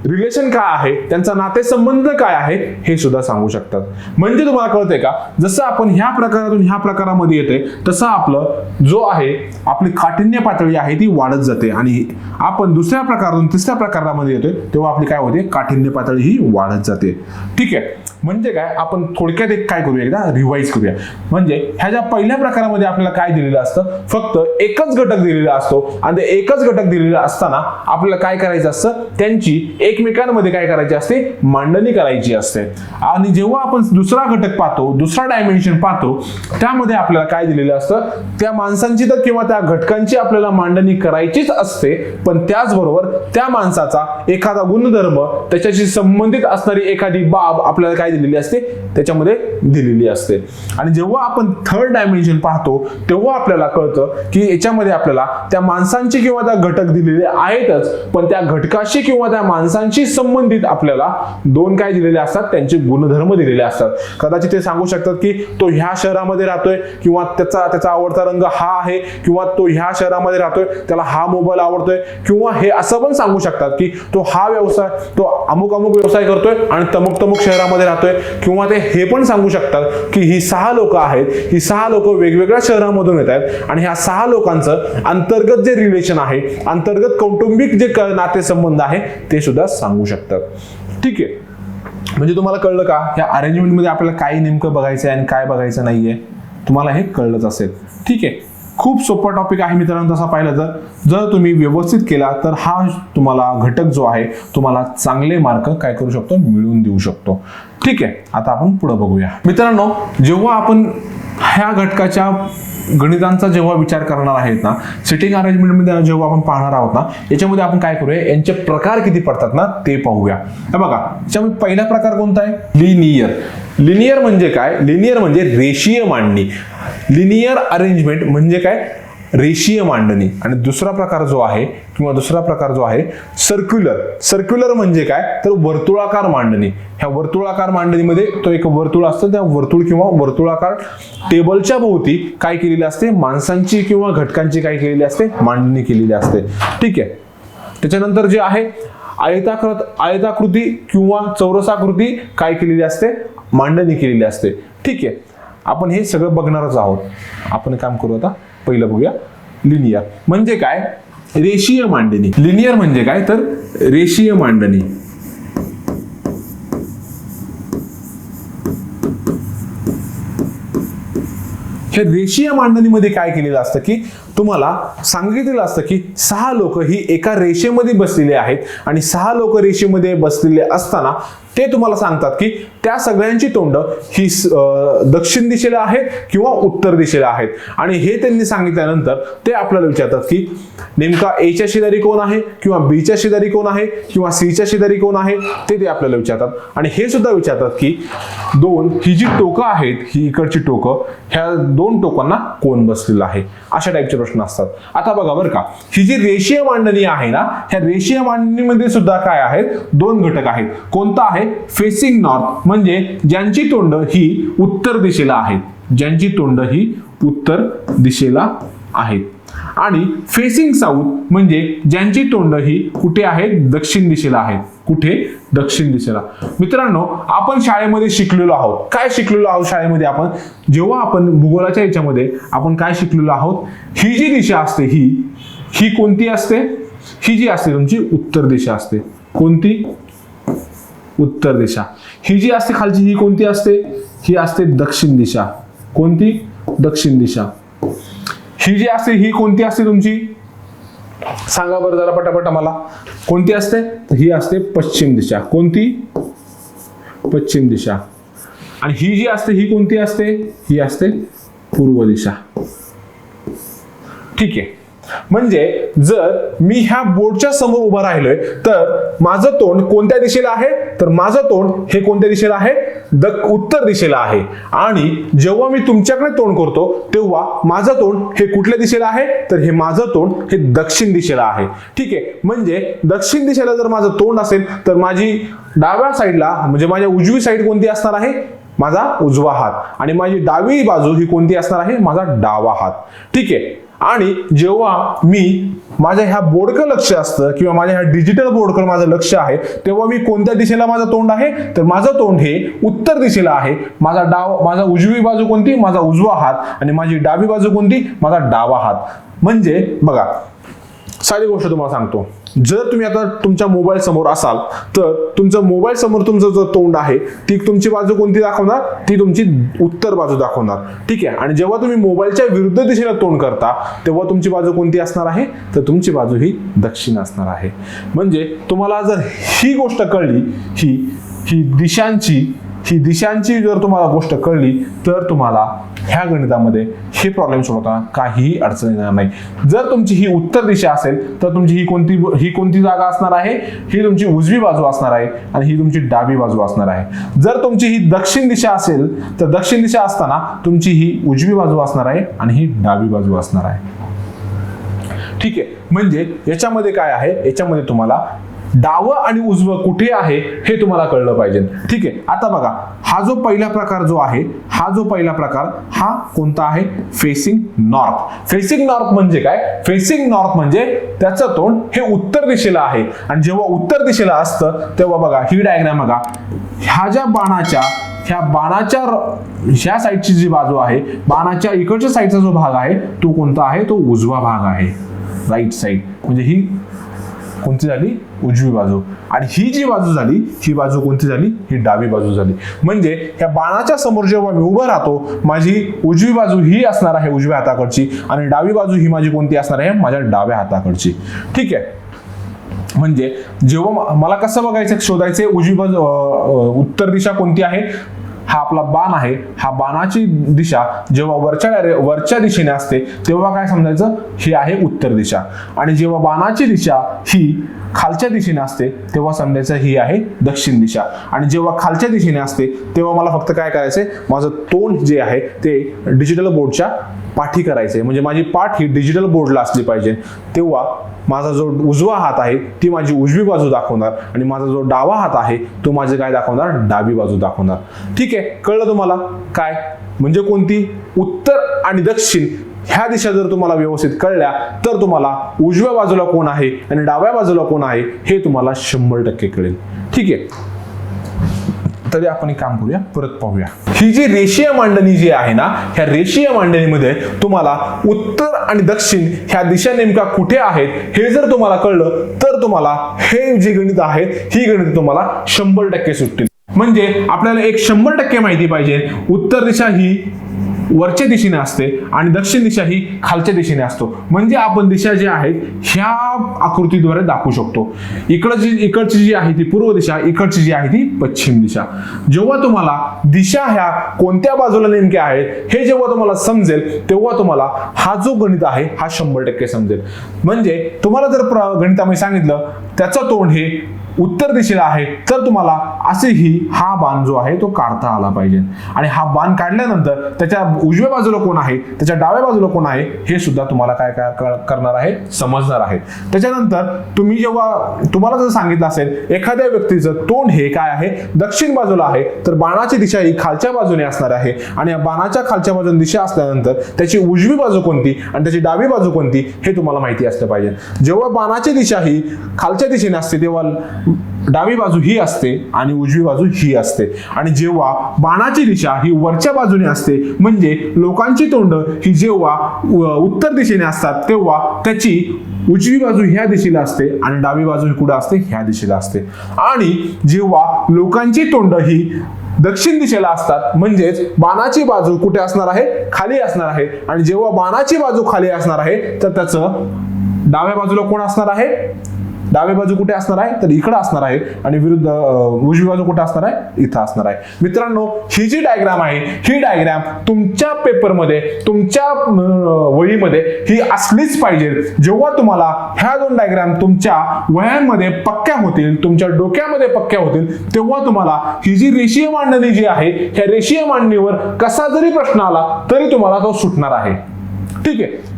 रिलेशन काय आहे, त्यांचा नातेसंबंध काय आहे, हे सुद्धा सांगू शकतात. म्हणजे तुम्हाला कळतंय का, जसं आपण ह्या प्रकारातून ह्या प्रकारामध्ये येते, तसं आपलं जो आहे आपली काठिण्य पातळी आहे ती वाढत जाते आणि आपण दुसऱ्या प्रकारातून तिसऱ्या प्रकारामध्ये येतोय तेव्हा आपली काय होते, काठिण्य पातळी ही वाढत जाते. ठीक आहे. म्हणजे काय, आपण थोडक्यात एक काय करूया, एकदा रिवाइज करूया. म्हणजे ह्या ज्या पहिल्या प्रकारामध्ये आपल्याला काय दिलेलं असतं, फक्त एकच घटक दिलेला असतो आणि ते एकच घटक दिलेला असताना आपल्याला काय करायचं असतं, त्यांची एकमेकांमध्ये काय करायची असते, मांडणी करायची असते. आणि जेव्हा आपण दुसरा घटक पाहतो, दुसरा डायमेन्शन पाहतो, त्यामध्ये आपल्याला काय दिलेलं असतं, त्या माणसांची तर किंवा त्या घटकांची आपल्याला मांडणी करायचीच असते, पण त्याचबरोबर त्या माणसाचा एखादा गुणधर्म, त्याच्याशी संबंधित असणारी एखादी बाब आपल्याला काय दिलेली असते, त्याच्यामध्ये दिलेली असते. आणि जेव्हा आपण थर्ड डायमेन्शन पाहतो तेव्हा आपल्याला कळतं की याच्यामध्ये आपल्याला त्या माणसांची किंवा त्या घटक दिलेले आहेतच, पण त्या घटकाशी किंवा त्या माणसांशी संबंधित आपल्याला दोन काय दिलेले असतात, त्यांचे गुणधर्म दिलेले असतात. कदाचित ते सांगू शकतात की तो ह्या शहरामध्ये राहतोय किंवा त्याचा आवडता रंग हा आहे, किंवा तो ह्या शहरामध्ये राहतोय त्याला हा मोबाईल आवडतोय, किंवा हे असं पण सांगू शकतात की तो हा व्यवसाय, तो अमुक अमुक व्यवसाय करतोय आणि तमुक तमुक शहरामध्ये राहतोय, किंवा ते हे पण सांगू शकतात की ही 6 लोक आहेत, ही 6 लोक वेगवेगळ्या शहरामधून येत आहेत आणि ह्या 6 लोकांचं अंतर्गत जे रिलेशन आहे, अंतर्गत कौटुंबिक जे नातेसंबंध आहे ते सुद्धा सांगू शकतात. ठीक आहे, म्हणजे तुम्हाला कळलं का, ह्या अरेंजमेंट मध्ये आपल्याला काय नेमकं बघायचं आहे आणि काय बघायचं नाहीये, तुम्हाला हे कळलंच असेल. ठीक आहे, खूप सोपा टॉपिक आहे मित्रांनो. तसा पाहिलं तर जर तुम्ही व्यवस्थित केला तर हा तुम्हाला घटक जो आहे तुम्हाला चांगले मार्क काय करू शकतो, मिळवून देऊ शकतो. ठीक आहे, आता आपण पुढे बघूया मित्रांनो. जेव्हा आपण ह्या घटकाच्या गणितांचा जेव्हा विचार करणार आहेत ना, सिटिंग अरेंजमेंट मध्ये जेव्हा आपण पाहणार आहोत ना, याच्यामध्ये आपण काय करूया, यांचे प्रकार किती पडतात ना ते पाहूया. हे बघा, याच्यामध्ये पहिला प्रकार कोणता आहे, लिनियर. लिनियर म्हणजे काय, लिनियर म्हणजे रेषीय मांडणी. लिनियर अरेंजमेंट म्हणजे काय, रेषीय मांडणी. आणि दुसरा प्रकार जो आहे सर्क्युलर. सर्क्युलर म्हणजे काय, तर वर्तुळाकार मांडणी. ह्या वर्तुळाकार मांडणीमध्ये तो एक वर्तुळ असतं, त्या वर्तुळ किंवा वर्तुळाकार टेबलच्या भोवती काय केलेली असते, माणसांची किंवा घटकांची काय केलेली असते, मांडणी केलेली असते. ठीक आहे, त्याच्यानंतर जे आहे आयताकृती किंवा चौरसाकृती काय केलेली असते, मांडणी केलेली असते. ठीक आहे, आपण हे सगळं बघणारच आहोत. आपण काम करू, आता पहिलं बघूया. लिनियर म्हणजे काय, रेषीय मांडणी. लिनियर म्हणजे काय, तर रेषीय मांडणी. हे रेषीय मांडणीमध्ये काय केलेलं असतं की तुम्हाला सांगितलेलं असतं की 6 लोक ही एका रेषेमध्ये बसलेले आहेत आणि 6 लोक रेषेमध्ये बसलेले असताना ते तुम्हाला सांगतात की त्या सगळ्यांची तोंड ही दक्षिण दिशेला आहेत किंवा उत्तर दिशेला आहेत. आणि हे त्यांनी सांगितल्यानंतर ते आपल्याला विचारतात की नेमका A च्या शेजारी कोण आहे, किंवा B च्या शेजारी कोण आहे, किंवा C च्या शेजारी कोण आहे, ते आपल्याला विचारतात. आणि हे सुद्धा विचारतात की ही जी टोकं आहेत, ही इकडची टोकं, ह्या 2 टोकांना कोण बसलेलं आहे, अशा टाईपचे प्रश्न असतात. आता बघा बरं का, ही जी रेषीय मांडणी आहे ना, ह्या रेषीय मांडणीमध्ये सुद्धा काय आहेत, 2 घटक आहेत. कोणता आहे, फेसिंग नॉर्थ म्हणजे ज्यांची तोंड ही उत्तर दिशेला आहेत, ज्यांची तोंड ही उत्तर दिशेला आहेत. आणि फेसिंग साऊथ म्हणजे ज्यांची तोंड ही कुठे आहेत, दक्षिण दिशेला आहेत. कुठे, दक्षिण दिशेला. मित्रांनो, आपण शाळेमध्ये शिकलेलो आहोत. काय शिकलेलो आहोत शाळेमध्ये आपण, जेव्हा आपण भूगोलाच्या याच्यामध्ये आपण काय शिकलेलो आहोत, ही जी दिशा असते ही कोणती असते, ही जी असते तुमची उत्तर दिशा असते. कोणती, उत्तर दिशा. ही जी असते खालची, ही कोणती असते, ही असते दक्षिण दिशा. कोणती, दक्षिण दिशा. ही जी असते ही कोणती असते तुमची, सांगा बरं जरा पटापट मला, कोणती असते, ही असते पश्चिम दिशा. कोणती, पश्चिम दिशा. आणि ही जी असते ही कोणती असते, ही असते पूर्व दिशा. ठीक आहे, म्हणजे जर मी ह्या बोर्डच्या समोर उभा राहिलोय तर माझं तोंड कोणत्या दिशेला आहे, तर माझं तोंड हे कोणत्या दिशेला आहे, उत्तर दिशेला आहे. आणि जेव्हा मी तुमच्याकडे तोंड करतो तेव्हा माझं तोंड हे कुठल्या दिशेला आहे, तर हे माझं तोंड हे दक्षिण दिशेला आहे. ठीक आहे, म्हणजे दक्षिण दिशेला जर माझं तोंड असेल तर माझी डाव्या साईडला म्हणजे माझ्या उजवी साईड कोणती असणार आहे, माझा उजवा हात. आणि माझी डावी बाजू ही कोणती असणार आहे, माझा डावा हात. ठीक आहे, आणि जेव्हा मी माझ्या ह्या बोर्डकडे लक्ष असतं किंवा माझ्या ह्या डिजिटल बोर्डकडे माझं लक्ष आहे तेव्हा मी कोणत्या दिशेला माझं तोंड आहे, तर माझं तोंड हे उत्तर दिशेला आहे. माझा उजवी बाजू कोणती, माझा उजवा हात. आणि माझी डावी बाजू कोणती, माझा डावा हात. म्हणजे बघा, साधी गोष्ट तुम्हाला सांगतो, जर तुम्ही आता तुमच्या मोबाईल समोर असाल तर तुमच्या मोबाईल समोर तुमचं जो तोंड आहे ती तुमची बाजू कोणती दाखवणार, ती तुमची उत्तर बाजू दाखवणार. ठीक आहे. आणि जेव्हा तुम्ही मोबाईलच्या विरुद्ध दिशेला तोंड करता तेव्हा तुमची बाजू कोणती असणार आहे, तर तुमची बाजू ही दक्षिण असणार आहे. म्हणजे तुम्हाला जर ही गोष्ट कळली, ही दिशांची जर तुम्हाला गोष्ट कळली तर तुम्हाला ह्या गणितामध्ये हे प्रॉब्लेम सोडवताना काहीही अडचण येणार नाही. जर तुमची ही उत्तर दिशा असेल तर तुमची ही कोणती जागा असणार आहे, ही तुमची उजवी बाजू असणार आहे आणि ही तुमची डावी बाजू असणार आहे. जर तुमची ही दक्षिण दिशा असेल तर दक्षिण दिशा असताना तुमची ही उजवी बाजू असणार आहे आणि ही डावी बाजू असणार आहे. ठीक आहे. म्हणजे याच्यामध्ये काय आहे, याच्यामध्ये तुम्हाला डावं आणि उजवं कुठे आहे हे तुम्हाला कळलं पाहिजे. ठीक आहे. आता बघा, हा जो पहिला प्रकार जो आहे, हा कोणता आहे, फेसिंग नॉर्थ. फेसिंग नॉर्थ म्हणजे काय, फेसिंग नॉर्थ म्हणजे त्याचं तोंड हे उत्तर दिशेला आहे. आणि जेव्हा उत्तर दिशेला असतं तेव्हा बघा ही डायग्राम बघा, ह्या बाणाच्या ह्या साईडची जी बाजू आहे, बाणाच्या इकडच्या साईडचा जो भाग आहे तो कोणता आहे, तो उजवा भाग आहे, राईट साईड. म्हणजे ही कोणती झाली, उजवी बाजू. आणि ही जी बाजू झाली, ही बाजू कोणती झाली, ही डावी बाजू झाली. म्हणजे ह्या बाणाच्या समोर जेव्हा मी उभं राहतो माझी उजवी बाजू ही असणार आहे उजव्या हाताकडची आणि डावी बाजू ही माझी कोणती असणार आहे, माझ्या डाव्या हाताकडची. ठीक आहे. म्हणजे जेव्हा मला कसं बघायचं, शोधायचे उजवी बाजू उत्तर दिशा कोणती आहे, हा आपला बाण आहे, हा बाणाची दिशा जेव्हा वरच्या दिशेने असते तेव्हा काय समजायचं, ही आहे उत्तर दिशा. आणि जेव्हा बाणाची दिशा ही खालच्या दिशेने असते तेव्हा समजायचं ही आहे दक्षिण दिशा. आणि जेव्हा खालच्या दिशेने असते तेव्हा मला फक्त काय करायचंय, माझं तोंड जे आहे ते डिजिटल बोर्डच्या पाठी करायचंय. म्हणजे माझी पाठ ही डिजिटल बोर्डला असली पाहिजे. तेव्हा माझा जो उजवा हात आहे ती माझी उजवी बाजू दाखवणार आणि माझा जो डावा हात आहे तो माझे काय दाखवणार, डावी बाजू दाखवणार. ठीक आहे. कळलं तुम्हाला काय म्हणजे कोणती, उत्तर आणि दक्षिण ह्या दिशा जर तुम्हाला व्यवस्थित कळल्या तर तुम्हाला उजव्या बाजूला कोण आहे आणि डाव्या बाजूला कोण आहे हे तुम्हाला 100% कळेल. ठीक आहे. तरी आपण एक काम करूया, परत पाहूया. ही जी रेषीय मांडणी जी आहे ना, ह्या रेषीय मांडणीमध्ये तुम्हाला उत्तर आणि दक्षिण ह्या दिशा नेमका कुठे आहेत हे जर तुम्हाला कळलं तर तुम्हाला हे जी गणित आहेत ही गणित तुम्हाला 100% सुटतील. म्हणजे आपल्याला एक 100% माहिती पाहिजे, उत्तर दिशा ही वरच्या दिशेने असते आणि दक्षिण दिशा ही खालच्या दिशेने असतो. म्हणजे आपण दिशा जी आहेत ह्या आकृतीद्वारे दाखवू शकतो. इकडची जी आहे ती पूर्व दिशा, इकडची जी आहे ती पश्चिम दिशा. जेव्हा तुम्हाला दिशा ह्या कोणत्या बाजूला नेमक्या आहेत हे जेव्हा तुम्हाला समजेल तेव्हा तुम्हाला हा जो गणित आहे हा 100% समजेल. म्हणजे तुम्हाला जर गणितामध्ये सांगितलं त्याचं तोंड हे उत्तर दिशेला आहे तर तुम्हाला असेही हा बाण जो आहे तो काढता आला पाहिजे. आणि हा बाण काढल्यानंतर त्याच्या उजव्या बाजूला कोण आहे, त्याच्या डाव्या बाजूला कोण आहे हे सुद्धा तुम्हाला काय करणार आहे, समजणार आहे. त्याच्यानंतर तुम्ही जेव्हा तुम्हाला जर सांगितलं असेल एखाद्या व्यक्तीचं तोंड हे काय आहे, दक्षिण बाजूला आहे, तर बाणाची दिशा ही खालच्या बाजूने असणार आहे. आणि या बाणाच्या खालच्या बाजूने दिशा असल्यानंतर त्याची उजवी बाजू कोणती आणि त्याची डावी बाजू कोणती हे तुम्हाला माहिती असलं पाहिजे. जेव्हा बाणाची दिशा ही खालच्या दिशेने असते तेव्हा डावी बाजू ही असते आणि उजवी बाजू ही असते. आणि जेव्हा बाणाची दिशा ही वरच्या बाजूने असते म्हणजे लोकांची तोंड ही जेव्हा उत्तर दिशेने असतात तेव्हा त्याची उजवी बाजू ह्या दिशेला असते आणि डावी बाजू कुठे असते, ह्या दिशेला असते. आणि जेव्हा लोकांची तोंड ही दक्षिण दिशेला असतात म्हणजेच बाणाची बाजू कुठे असणार आहे, खाली असणार आहे. आणि जेव्हा बाणाची बाजू खाली असणार आहे तर त्याचं डाव्या बाजूला कोण असणार आहे, डावी बाजू कुठे असणार आहे तर इकडे असणार आहे. आणि विरुद्ध उजवी बाजू कुठे असणार आहे, इथं असणार आहे. मित्रांनो, ही जी डायग्राम आहे ही डायग्राम तुमच्या पेपरमध्ये, तुमच्या वहीमध्ये ही असलीच पाहिजे. जेव्हा तुम्हाला ह्या दोन डायग्राम तुमच्या वह्यांमध्ये पक्क्या होतील, तुमच्या डोक्यामध्ये पक्क्या होतील, तेव्हा तुम्हाला ही जी रेषीय मांडणी जी आहे ह्या रेषीय मांडणीवर कसा जरी प्रश्न आला तरी तुम्हाला तो सुटणार आहे. ठीक आहे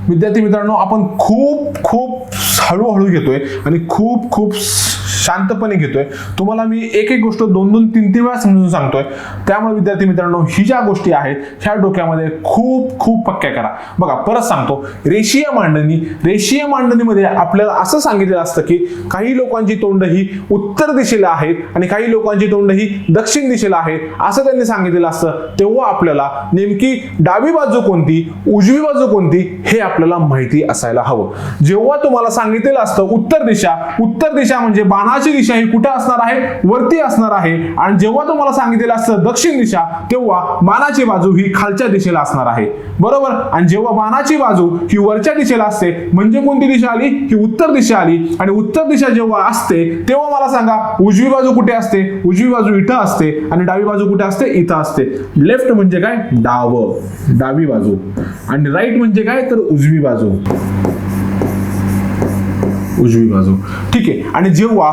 विद्यार्थी मित्रांनो, आपण खूप हळूहळू घेतोय आणि खूप शांतपणे घेतोय. तुम्हाला मी एक गोष्ट 2-2, 3-3 वेळा समजून सांगतोय. त्यामुळे विद्यार्थी मित्रांनो, ही ज्या गोष्टी आहेत ह्या डोक्यामध्ये खूप पक्क्या करा. बघा, परत सांगतो, रेषीय मांडणीमध्ये आपल्याला असं सांगितलेलं असतं की काही लोकांची तोंड ही उत्तर दिशेला आहेत आणि काही लोकांची तोंड ही दक्षिण दिशेला आहे असं त्यांनी सांगितलेलं असतं. तेव्हा आपल्याला नेमकी डावी बाजू कोणती, उजवी बाजू कोणती हे आपल्याला माहिती असायला हवं. जेव्हा तुम्हाला सांगितलं सांगितलेलं असतं उत्तर दिशा. उत्तर दिशा म्हणजे बाणाची दिशा ही कुठे असणार आहे, वरती असणार आहे. आणि जेव्हा तुम्हाला सांगितलेलं असतं दक्षिण दिशा, तेव्हा बाणाची बाजू ही खालच्या दिशेला असणार आहे, बरोबर. आणि जेव्हा बाणाची बाजू ही वरच्या दिशेला असते म्हणजे कोणती दिशा आली, ही उत्तर दिशा आली. आणि उत्तर दिशा जेव्हा असते तेव्हा मला सांगा उजवी बाजू कुठे असते, उजवी बाजू इथं असते. आणि डावी बाजू कुठे असते, इथं असते. लेफ्ट म्हणजे काय, डावी बाजू. आणि राईट म्हणजे काय, तर उजवी बाजू. ठीक आहे. आणि जेव्हा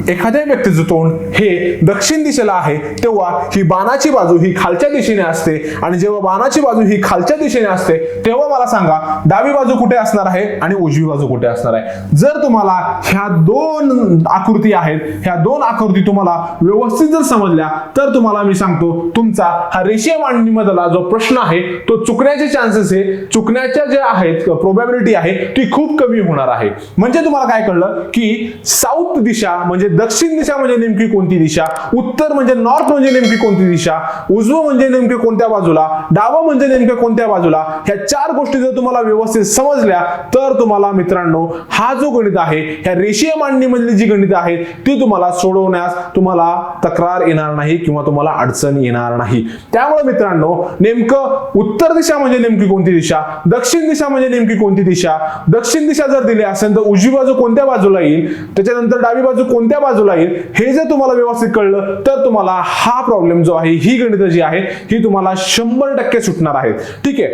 एखाद्या व्यक्तीचं तोंड हे दक्षिण दिशेला आहे तेव्हा ही बाणाची बाजू ही खालच्या दिशेने असते. आणि जेव्हा बाणाची बाजू ही खालच्या दिशेने असते तेव्हा मला सांगा डावी बाजू कुठे असणार आहे आणि उजवी बाजू कुठे असणार आहे. जर तुम्हाला ह्या दोन आकृती आहेत, ह्या दोन आकृती तुम्हाला व्यवस्थित जर समजल्या तर तुम्हाला मी सांगतो तुमचा हा रेषीय मांडणीमधला जो प्रश्न आहे तो चुकण्याचे चान्सेस आहे, चुकण्याच्या ज्या आहेत प्रोबॅबिलिटी आहे ती खूप कमी होणार आहे. म्हणजे तुम्हाला काय कळलं की साऊथ दिशा म्हणजे दक्षिण दिशा म्हणजे नेमकी कोणती दिशा, उत्तर म्हणजे नॉर्थ म्हणजे नेमकी कोणती दिशा, उजवं म्हणजे नेमके कोणत्या बाजूला, डावं म्हणजे नेमके कोणत्या बाजूला. ह्या चार गोष्टी जर तुम्हाला व्यवस्थित समजल्या तर तुम्हाला मित्रांनो हा जो गणित आहे, ह्या रेषीय मांडणीमधली जी गणित आहेत ती तुम्हाला सोडवण्यास तुम्हाला तक्रार येणार नाही किंवा तुम्हाला अडचण येणार नाही. त्यामुळे मित्रांनो नेमकं उत्तर दिशा म्हणजे नेमकी कोणती दिशा, दक्षिण दिशा म्हणजे नेमकी कोणती दिशा, दक्षिण दिशा जर दिली असेल तर उजवी बाजू कोणत्या बाजूला येईल, त्याच्यानंतर डावी बाजू कोणत्या बाजूला येईल, हे जर तुम्हाला व्यवस्थित कळलं तर तुम्हाला हा प्रॉब्लेम जो आहे, ही गणित जी आहे ही तुम्हाला 100% सुटणार आहेत. ठीक आहे.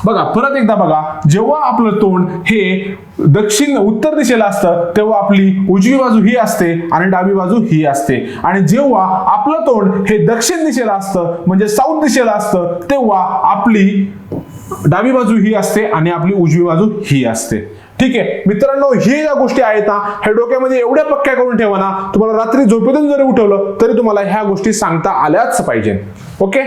बघा परत एकदा बघा, जेव्हा आपलं तोंड हे उत्तर दिशेला असतं तेव्हा आपली उजवी बाजू ही असते आणि डावी बाजू ही असते. आणि जेव्हा आपलं तोंड हे दक्षिण दिशेला असतं म्हणजे साऊथ दिशेला असतं तेव्हा आपली डावी बाजू ही असते आणि आपली उजवी बाजू ही असते. ठीक आहे मित्रांनो, हे ज्या गोष्टी आहेत ना हे डोक्यामध्ये एवढ्या पक्क्या करून ठेवा ना, तुम्हाला रात्री झोपेतून जरी उठवलं तरी तुम्हाला ह्या गोष्टी सांगता आल्याच पाहिजे. ओके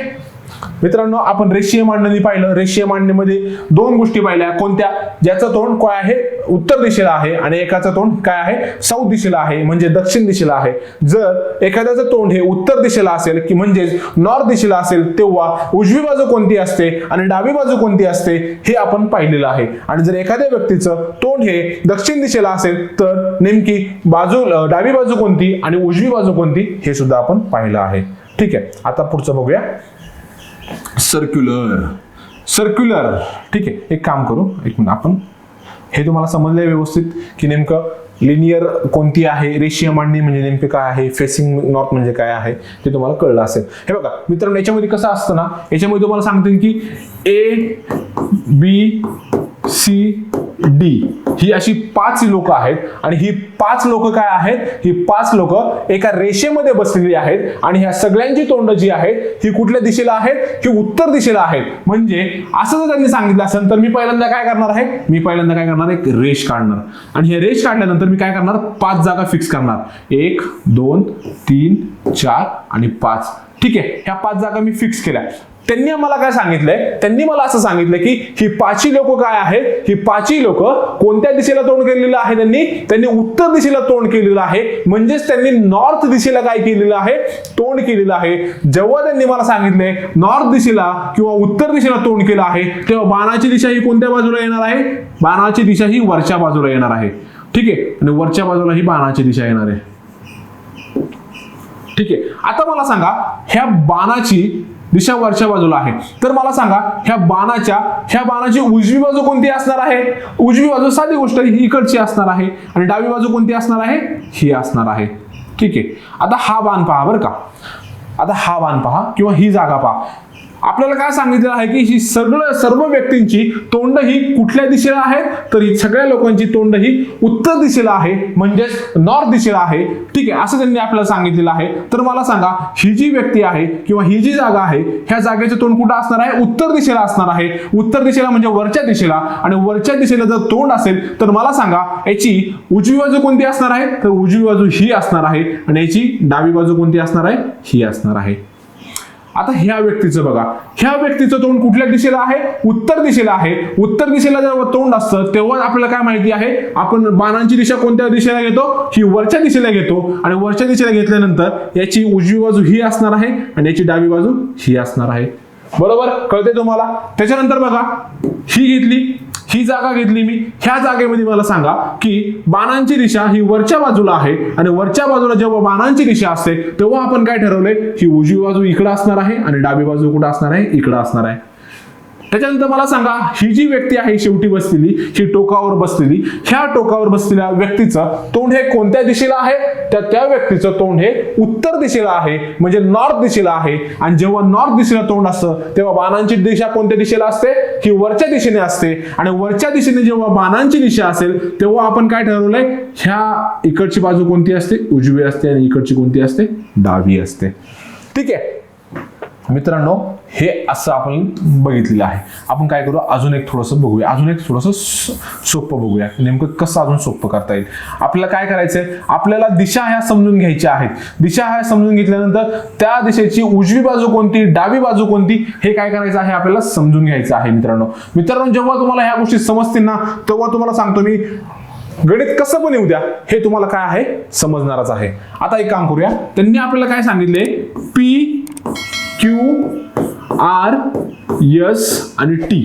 मित्रांनो, आपण रेषीय मांडणी पाहिलं. रेषीय मांडणीमध्ये दोन गोष्टी पाहिल्या, कोणत्या, ज्याचं तोंड काय आहे उत्तर दिशेला आहे आणि एकाचं तोंड काय आहे साऊथ दिशेला आहे म्हणजे दक्षिण दिशेला आहे. जर एखाद्याचं तोंड हे उत्तर दिशेला असेल की म्हणजे नॉर्थ दिशेला असेल तेव्हा उजवी बाजू कोणती असते आणि डावी बाजू कोणती असते हे आपण पाहिलेलं आहे. आणि जर एखाद्या व्यक्तीचं तोंड हे दक्षिण दिशेला असेल तर नेमकी बाजू डावी बाजू कोणती आणि उजवी बाजू कोणती हे सुद्धा आपण पाहिलं आहे. ठीक आहे, आता पुढचं बघूया. सर्क्युलर. ठीक आहे, एक काम करू, एक मिनिट, आपण हे तुम्हाला समजलंय व्यवस्थित की नेमकं लिनियर कोणती आहे, रेषीय मांडणी म्हणजे नेमके काय आहे, फेसिंग नॉर्थ म्हणजे काय आहे ते तुम्हाला कळलं असेल. हे बघा मित्रांनो, याच्यामध्ये कसं असतं ना, याच्यामध्ये तुम्हाला सांगते की ABCD ही अशी 5 लोक आहेत आणि ही 5 लोक काय आहेत, ही 5 लोक एका रेषेमध्ये बसलेली आहेत आणि ह्या सगळ्यांची तोंड जी आहेत ही कुठल्या दिशेला आहेत, ही उत्तर दिशेला आहेत. म्हणजे असं जर त्यांनी सांगितलं असेल तर मी पहिल्यांदा काय करणार आहे, एक रेष काढणार आणि हे रेष काढल्यानंतर मी काय करणार, 5 जागा फिक्स करणार, 1 2 3 4 आणि 5. ठीक आहे, ह्या 5 जागा मी फिक्स केल्या. त्यांनी मला काय सांगितलंय, त्यांनी मला असं सांगितलं की ही 5 लोक काय आहेत, ही 5 लोक कोणत्या दिशेला तोंड केलेलं आहे, त्यांनी उत्तर दिशेला तोंड केलेलं आहे. म्हणजेच त्यांनी नॉर्थ दिशेला काय केलेलं आहे, तोंड केलेलं आहे. जेव्हा त्यांनी मला सांगितलंय नॉर्थ दिशेला किंवा उत्तर दिशेला तोंड केलं आहे तेव्हा बाणाची दिशा ही कोणत्या बाजूला येणार आहे, बाणाची दिशा ही वरच्या बाजूला येणार आहे. ठीक आहे, आणि वरच्या बाजूला ही बाणाची दिशा येणार आहे. ठीक आहे, आता मला सांगा ह्या बाणाची दिशा वरच्या बाजूला आहे तर मला सांगा ह्या बाणाची उजवी बाजू कोणती असणार आहे, उजवी बाजू साधी गोष्ट ही इकडची असणार आहे आणि डावी बाजू कोणती असणार आहे, ही असणार आहे. ठीक आहे, आता हा बाण पहा बरं का, आता हा बाण पहा किंवा ही जागा पहा. आपल्याला काय सांगितलेलं आहे की ही सर्व व्यक्तींची तोंड ही कुठल्या दिशेला आहेत, तर ही सगळ्या लोकांची तोंड ही उत्तर दिशेला आहे म्हणजेच नॉर्थ दिशेला आहे. ठीक आहे, असं त्यांनी आपल्याला सांगितलेलं आहे. तर मला सांगा ही जी व्यक्ती आहे किंवा ही जी जागा आहे ह्या जागेचं तोंड कुठं असणार आहे, उत्तर दिशेला असणार आहे. उत्तर दिशेला म्हणजे वरच्या दिशेला, आणि वरच्या दिशेला जर तोंड असेल तर मला सांगा याची उजवी बाजू कोणती असणार आहे, तर उजवी बाजू ही असणार आहे आणि याची डावी बाजू कोणती असणार आहे, ही असणार आहे. आता ह्या व्यक्तीचं बघा, ह्या व्यक्तीचं तोंड कुठल्या दिशेला आहे, उत्तर दिशेला आहे. उत्तर दिशेला जेव्हा तोंड असतं तेव्हा आपल्याला काय माहिती आहे, आपण बाणांची दिशा कोणत्या दिशेला घेतो, ही वरच्या दिशेला घेतो आणि वरच्या दिशेला घेतल्यानंतर याची उजवी बाजू ही असणार आहे आणि याची डावी बाजू ही असणार आहे. बरोबर, कळते तुम्हाला. त्याच्यानंतर बघा ही घेतली, ही जागा घेतली मी. ह्या जागेमध्ये मला सांगा की बाणांची दिशा ही वरच्या बाजूला आहे आणि वरच्या बाजूला जेव्हा बाणांची दिशा असते तेव्हा आपण काय ठरवलंय, ही उजवी बाजू इकडे असणार आहे आणि डावी बाजू कुठे असणार आहे, इकडे असणार आहे. त्याच्यानंतर मला सांगा, ही जी व्यक्ती आहे शेवटी बसलेली, ही टोकावर बसलेली, ह्या टोकावर बसलेल्या व्यक्तीचं तोंड हे कोणत्या दिशेला आहे, त्या व्यक्तीचं तोंड हे उत्तर दिशेला आहे, म्हणजे नॉर्थ दिशेला आहे. आणि जेव्हा नॉर्थ दिशेला तोंड असतं तेव्हा बाणांची दिशा कोणत्या दिशेला असते, ही वरच्या दिशेने असते. आणि वरच्या दिशेने जेव्हा बाणांची दिशा असेल तेव्हा आपण काय ठरवलंय, ह्या इकडची बाजू कोणती असते, उजवी असते आणि इकडची कोणती असते, डावी असते. ठीक आहे मित्रांनो, हे असं आपण बघितलेलं आहे. आपण काय करू, अजून एक थोडंसं बघूया, अजून एक थोडंसं सोपं बघूया, नेमकं कसं अजून सोपं करता येईल. आपल्याला काय करायचंय, आपल्याला दिशा ह्या समजून घ्यायच्या आहेत. दिशा ह्या समजून घेतल्यानंतर त्या दिशेची उजवी बाजू कोणती, डावी बाजू कोणती, हे काय करायचं आहे, आपल्याला समजून घ्यायचं आहे. मित्रांनो जेव्हा तुम्हाला ह्या गोष्टी समजतील ना, तेव्हा तुम्हाला सांगतो मी, गणित कसं पण येऊ द्या, हे तुम्हाला काय आहे, समजणारच आहे. आता एक काम करूया, त्यांनी आपल्याला काय सांगितले, P Q R S आणि T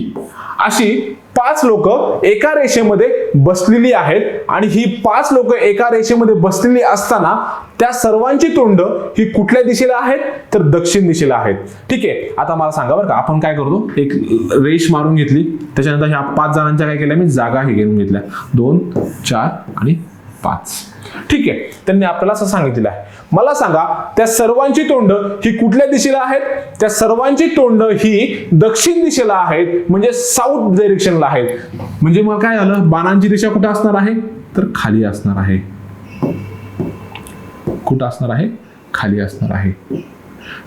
अशी 5 लोक एका रेषेमध्ये बसलेली आहेत. आणि ही 5 लोक एका रेषेमध्ये बसलेली असताना त्या सर्वांची तोंड ही कुठल्या दिशेला आहेत, तर दक्षिण दिशेला आहेत. ठीक आहे, आता मला सांगा बरं का, आपण काय करतो, एक रेष मारून घेतली, त्याच्यानंतर ह्या 5 जणांच्या काय केल्या, मी जागा हे घेऊन घेतल्या, 2 4 आणि 5. ठीक आहे, त्यांनी आपल्याला असं सांगितलेलं आहे. मला सांगा, त्या सर्वांची तोंड ही कुठल्या दिशेला आहेत, त्या सर्वांची तोंड ही दक्षिण दिशेला आहेत, म्हणजे साऊथ डायरेक्शनला आहेत. म्हणजे मग काय झालं, बाणांची दिशा कुठे असणार आहे, तर खाली असणार आहे. कुठं असणार आहे, खाली असणार आहे.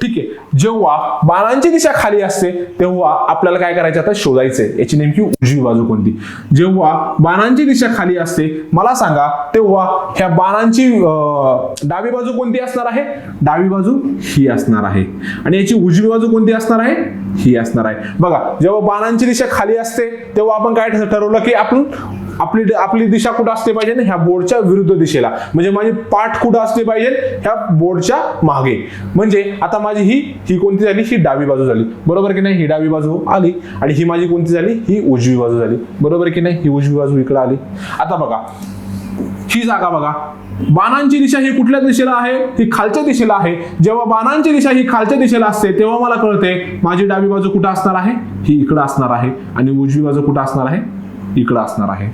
ठीक आहे, जेव्हा बाणांची दिशा खाली असते तेव्हा आपल्याला काय करायचं, आता शोधायचंय याची नेमकी उजवी बाजू कोणती. जेव्हा बाणांची दिशा खाली असते मला सांगा, तेव्हा ह्या बाणांची डावी बाजू कोणती असणार आहे, डावी बाजू ही असणार आहे. आणि याची उजवी बाजू कोणती असणार आहे, ही असणार आहे. बघा, जेव्हा बाणांची दिशा खाली असते तेव्हा आपण काय ठरवलं की आपण आपली दिशा कुठं असते पाहिजे, ह्या बोर्डच्या विरुद्ध दिशेला. म्हणजे माझी पाठ कुठं असली पाहिजे, ह्या बोर्डच्या मागे. म्हणजे आता माझी ही कोणती झाली, ही डावी बाजू झाली, बरोबर की नाही, ही डावी बाजू आली. आणि ही माझी कोणती झाली, ही उजवी बाजू झाली, बरोबर की नाही, ही उजवी बाजू इकडे आली. आता बघा ही जागा बघा, बाणांची दिशा ही कुठल्या दिशेला आहे, ही खालच्या दिशेला आहे. जेव्हा बाणांची दिशा ही खालच्या दिशेला असते तेव्हा मला कळते माझी डावी बाजू कुठं असणार आहे, ही इकडं असणार आहे. आणि उजवी बाजू कुठं असणार आहे, इकडं असणार आहे.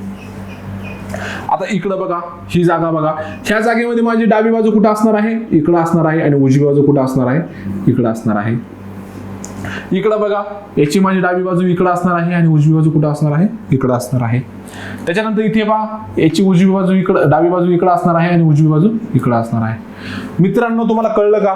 आता इकडं बघा, ही जागा बघा, ह्या जागेमध्ये माझी डावी बाजू कुठं असणार आहे, इकडं असणार आहे. आणि उजवी बाजू कुठं असणार आहे, इकडं असणार आहे. इकडं बघा, याची माझी डावी बाजू इकडं असणार आहे आणि उजवी बाजू कुठं असणार आहे, इकडं असणार आहे. त्याच्यानंतर इथे पहा, याची उजवी बाजू इकडं, डावी बाजू इकडं असणार आहे आणि उजवी बाजू इकडं असणार आहे. मित्रांनो तुम्हाला कळलं का,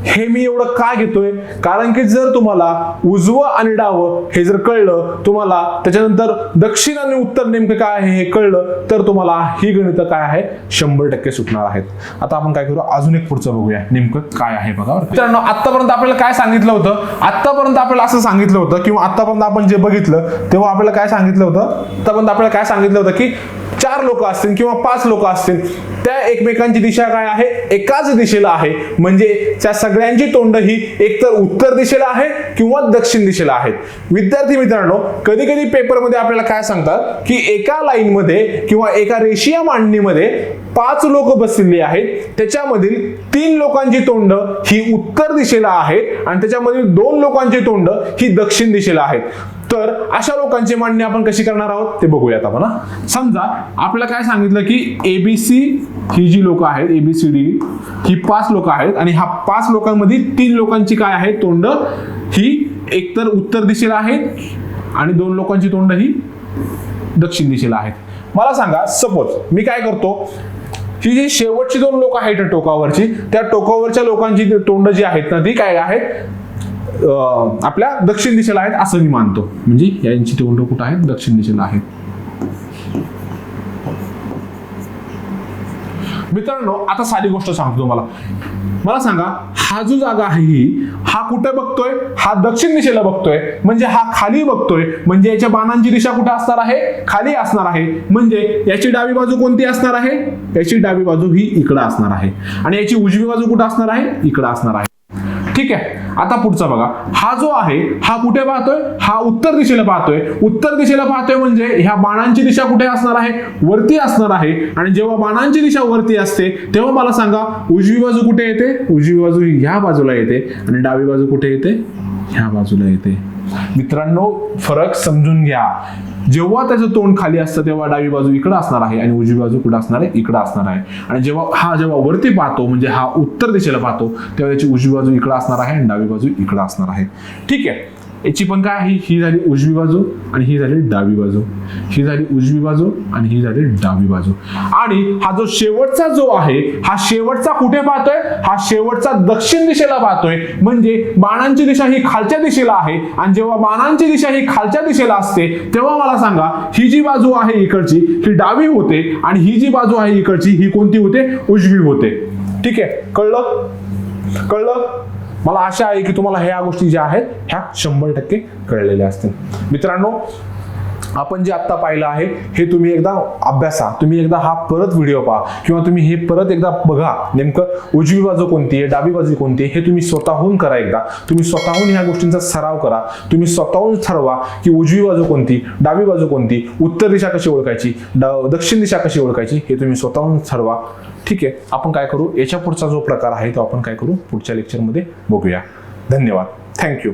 हे मी एवढं का घेतोय, कारण की जर तुम्हाला उजवं आणि डावं हे जर कळलं, तुम्हाला त्याच्यानंतर दक्षिण आणि उत्तर नेमकं काय आहे हे कळलं, तर तुम्हाला ही गणितं काय आहे 100% सुटणार आहेत. आता आपण काय करू, अजून एक पुढचं बघूया नेमकं काय आहे बघा. मित्रांनो आतापर्यंत आपल्याला काय सांगितलं होतं, आतापर्यंत आपल्याला असं सांगितलं होतं, किंवा आतापर्यंत आपण जे बघितलं तेव्हा आपल्याला काय सांगितलं होतं, आतापर्यंत आपल्याला काय सांगितलं होतं की 4 लोक असतील किंवा 5 लोक असतील, त्या एकमेकांची दिशा काय आहे, एकाच दिशेला आहे. म्हणजे त्या सगळ्यांची तोंड ही एकतर उत्तर दिशेला आहे किंवा दक्षिण दिशेला आहेत. विद्यार्थी मित्रांनो, कधी कधी पेपरमध्ये आपल्याला काय सांगतात की एका लाईन मध्ये किंवा एका रेषीय मांडणीमध्ये 5 लोक बसलेली आहेत, त्याच्यामधील 3 लोकांची तोंड ही उत्तर दिशेला आहेत आणि त्याच्यामधील 2 लोकांची तोंड ही दक्षिण दिशेला आहेत. तर अशा लोकांची मांडणी आपण कशी करणार आहोत ते बघूयात आपण. समजा आपल्याला काय सांगितलं की ABC ही जी लोक आहेत, ABCD ही 5 लोक आहेत आणि ह्या 5 लोकांमध्ये 3 लोकांची काय आहे, तोंड ही एकतर उत्तर दिशेला आहेत आणि 2 लोकांची तोंड ही दक्षिण दिशेला आहेत. मला सांगा, सपोज मी काय करतो, ही जी शेवटची 2 लोक आहेत टोकावरची, त्या टोकावरच्या लोकांची तोंड जी आहेत ना ती काय आहेत, आपल्या दक्षिण दिशेला आहेत असं मी मानतो. म्हणजे यांची तोंड कुठं आहेत, दक्षिण दिशेला आहेत. मित्रांनो आता साधी गोष्ट सांगतो तुम्हाला, मला सांगा हा जो जागा आहे हा कुठे बघतोय, हा दक्षिण दिशेला बघतोय, म्हणजे हा खाली बघतोय. म्हणजे याच्या बाणांची दिशा कुठे असणार आहे, खाली असणार आहे. म्हणजे याची डावी बाजू कोणती असणार आहे, याची डावी बाजू ही इकडे असणार आहे आणि याची उजवी बाजू कुठे असणार आहे, इकडे असणार आहे. ठीक आहे. आता पुढचा बघा, हा जो आहे हा कुठे पाहतोय, हा उत्तर दिशेला पाहतोय. उत्तर दिशेला पाहतोय म्हणजे ह्या बाणांची दिशा कुठे असणार आहे, वरती असणार आहे. आणि जेव्हा बाणांची दिशा वरती असते तेव्हा मला सांगा उजवी बाजू कुठे येते, उजवी बाजू ह्या बाजूला येते आणि डावी बाजू कुठे येते, ह्या बाजूला येते. मित्रांनो फरक समजून घ्या. जेव्हा त्याचं तोंड खाली असतं तेव्हा डावी बाजू इकडं असणार आहे आणि उजवी बाजू कुठं असणार आहे, इकडं असणार आहे. आणि जेव्हा वरती पाहतो म्हणजे हा उत्तर दिशेला पाहतो तेव्हा त्याची उजवी बाजू इकडं असणार आहे आणि डावी बाजू इकडं असणार आहे. ठीक आहे. याची पण काय आहे, ही झाली उजवी बाजू आणि ही झाली डावी बाजू, ही झाली उजवी बाजू आणि ही झाली डावी बाजू. आणि हा जो शेवटचा जो आहे हा शेवटचा कुठे पाहतोय, हा शेवटचा दक्षिण दिशेला पाहतोय. म्हणजे बाणांची दिशा ही खालच्या दिशेला आहे आणि जेव्हा बाणांची दिशा ही खालच्या दिशेला असते तेव्हा मला सांगा ही जी बाजू आहे इकडची ही डावी होते आणि ही जी बाजू आहे इकडची ही कोणती होते, उजवी होते. ठीक आहे. कळलं? मला आशा आहे की तुम्हाला ह्या गोष्टी ज्या आहेत ह्या 100% कळलेल्या असतील. मित्रांनो आपण जे आता पाहिलं आहे हे तुम्ही एकदा अभ्यासा, तुम्ही एकदा हा परत व्हिडिओ पहा किंवा तुम्ही हे परत एकदा बघा, नेमकं उजवी बाजू कोणती आहे, डावी बाजू कोणती आहे हे तुम्ही स्वतःहून करा. एकदा तुम्ही स्वतःहून ह्या गोष्टींचा सराव करा. तुम्ही स्वतःहून ठरवा की उजवी बाजू कोणती, डावी बाजू कोणती, उत्तर दिशा कशी ओळखायची, दक्षिण दिशा कशी ओळखायची हे तुम्ही स्वतःहून ठरवा. ठीक आहे. आपण काय करू, याच्या पुढचा जो प्रकार आहे तो आपण काय करू पुढच्या लेक्चरमध्ये बघूया. धन्यवाद. थँक्यू.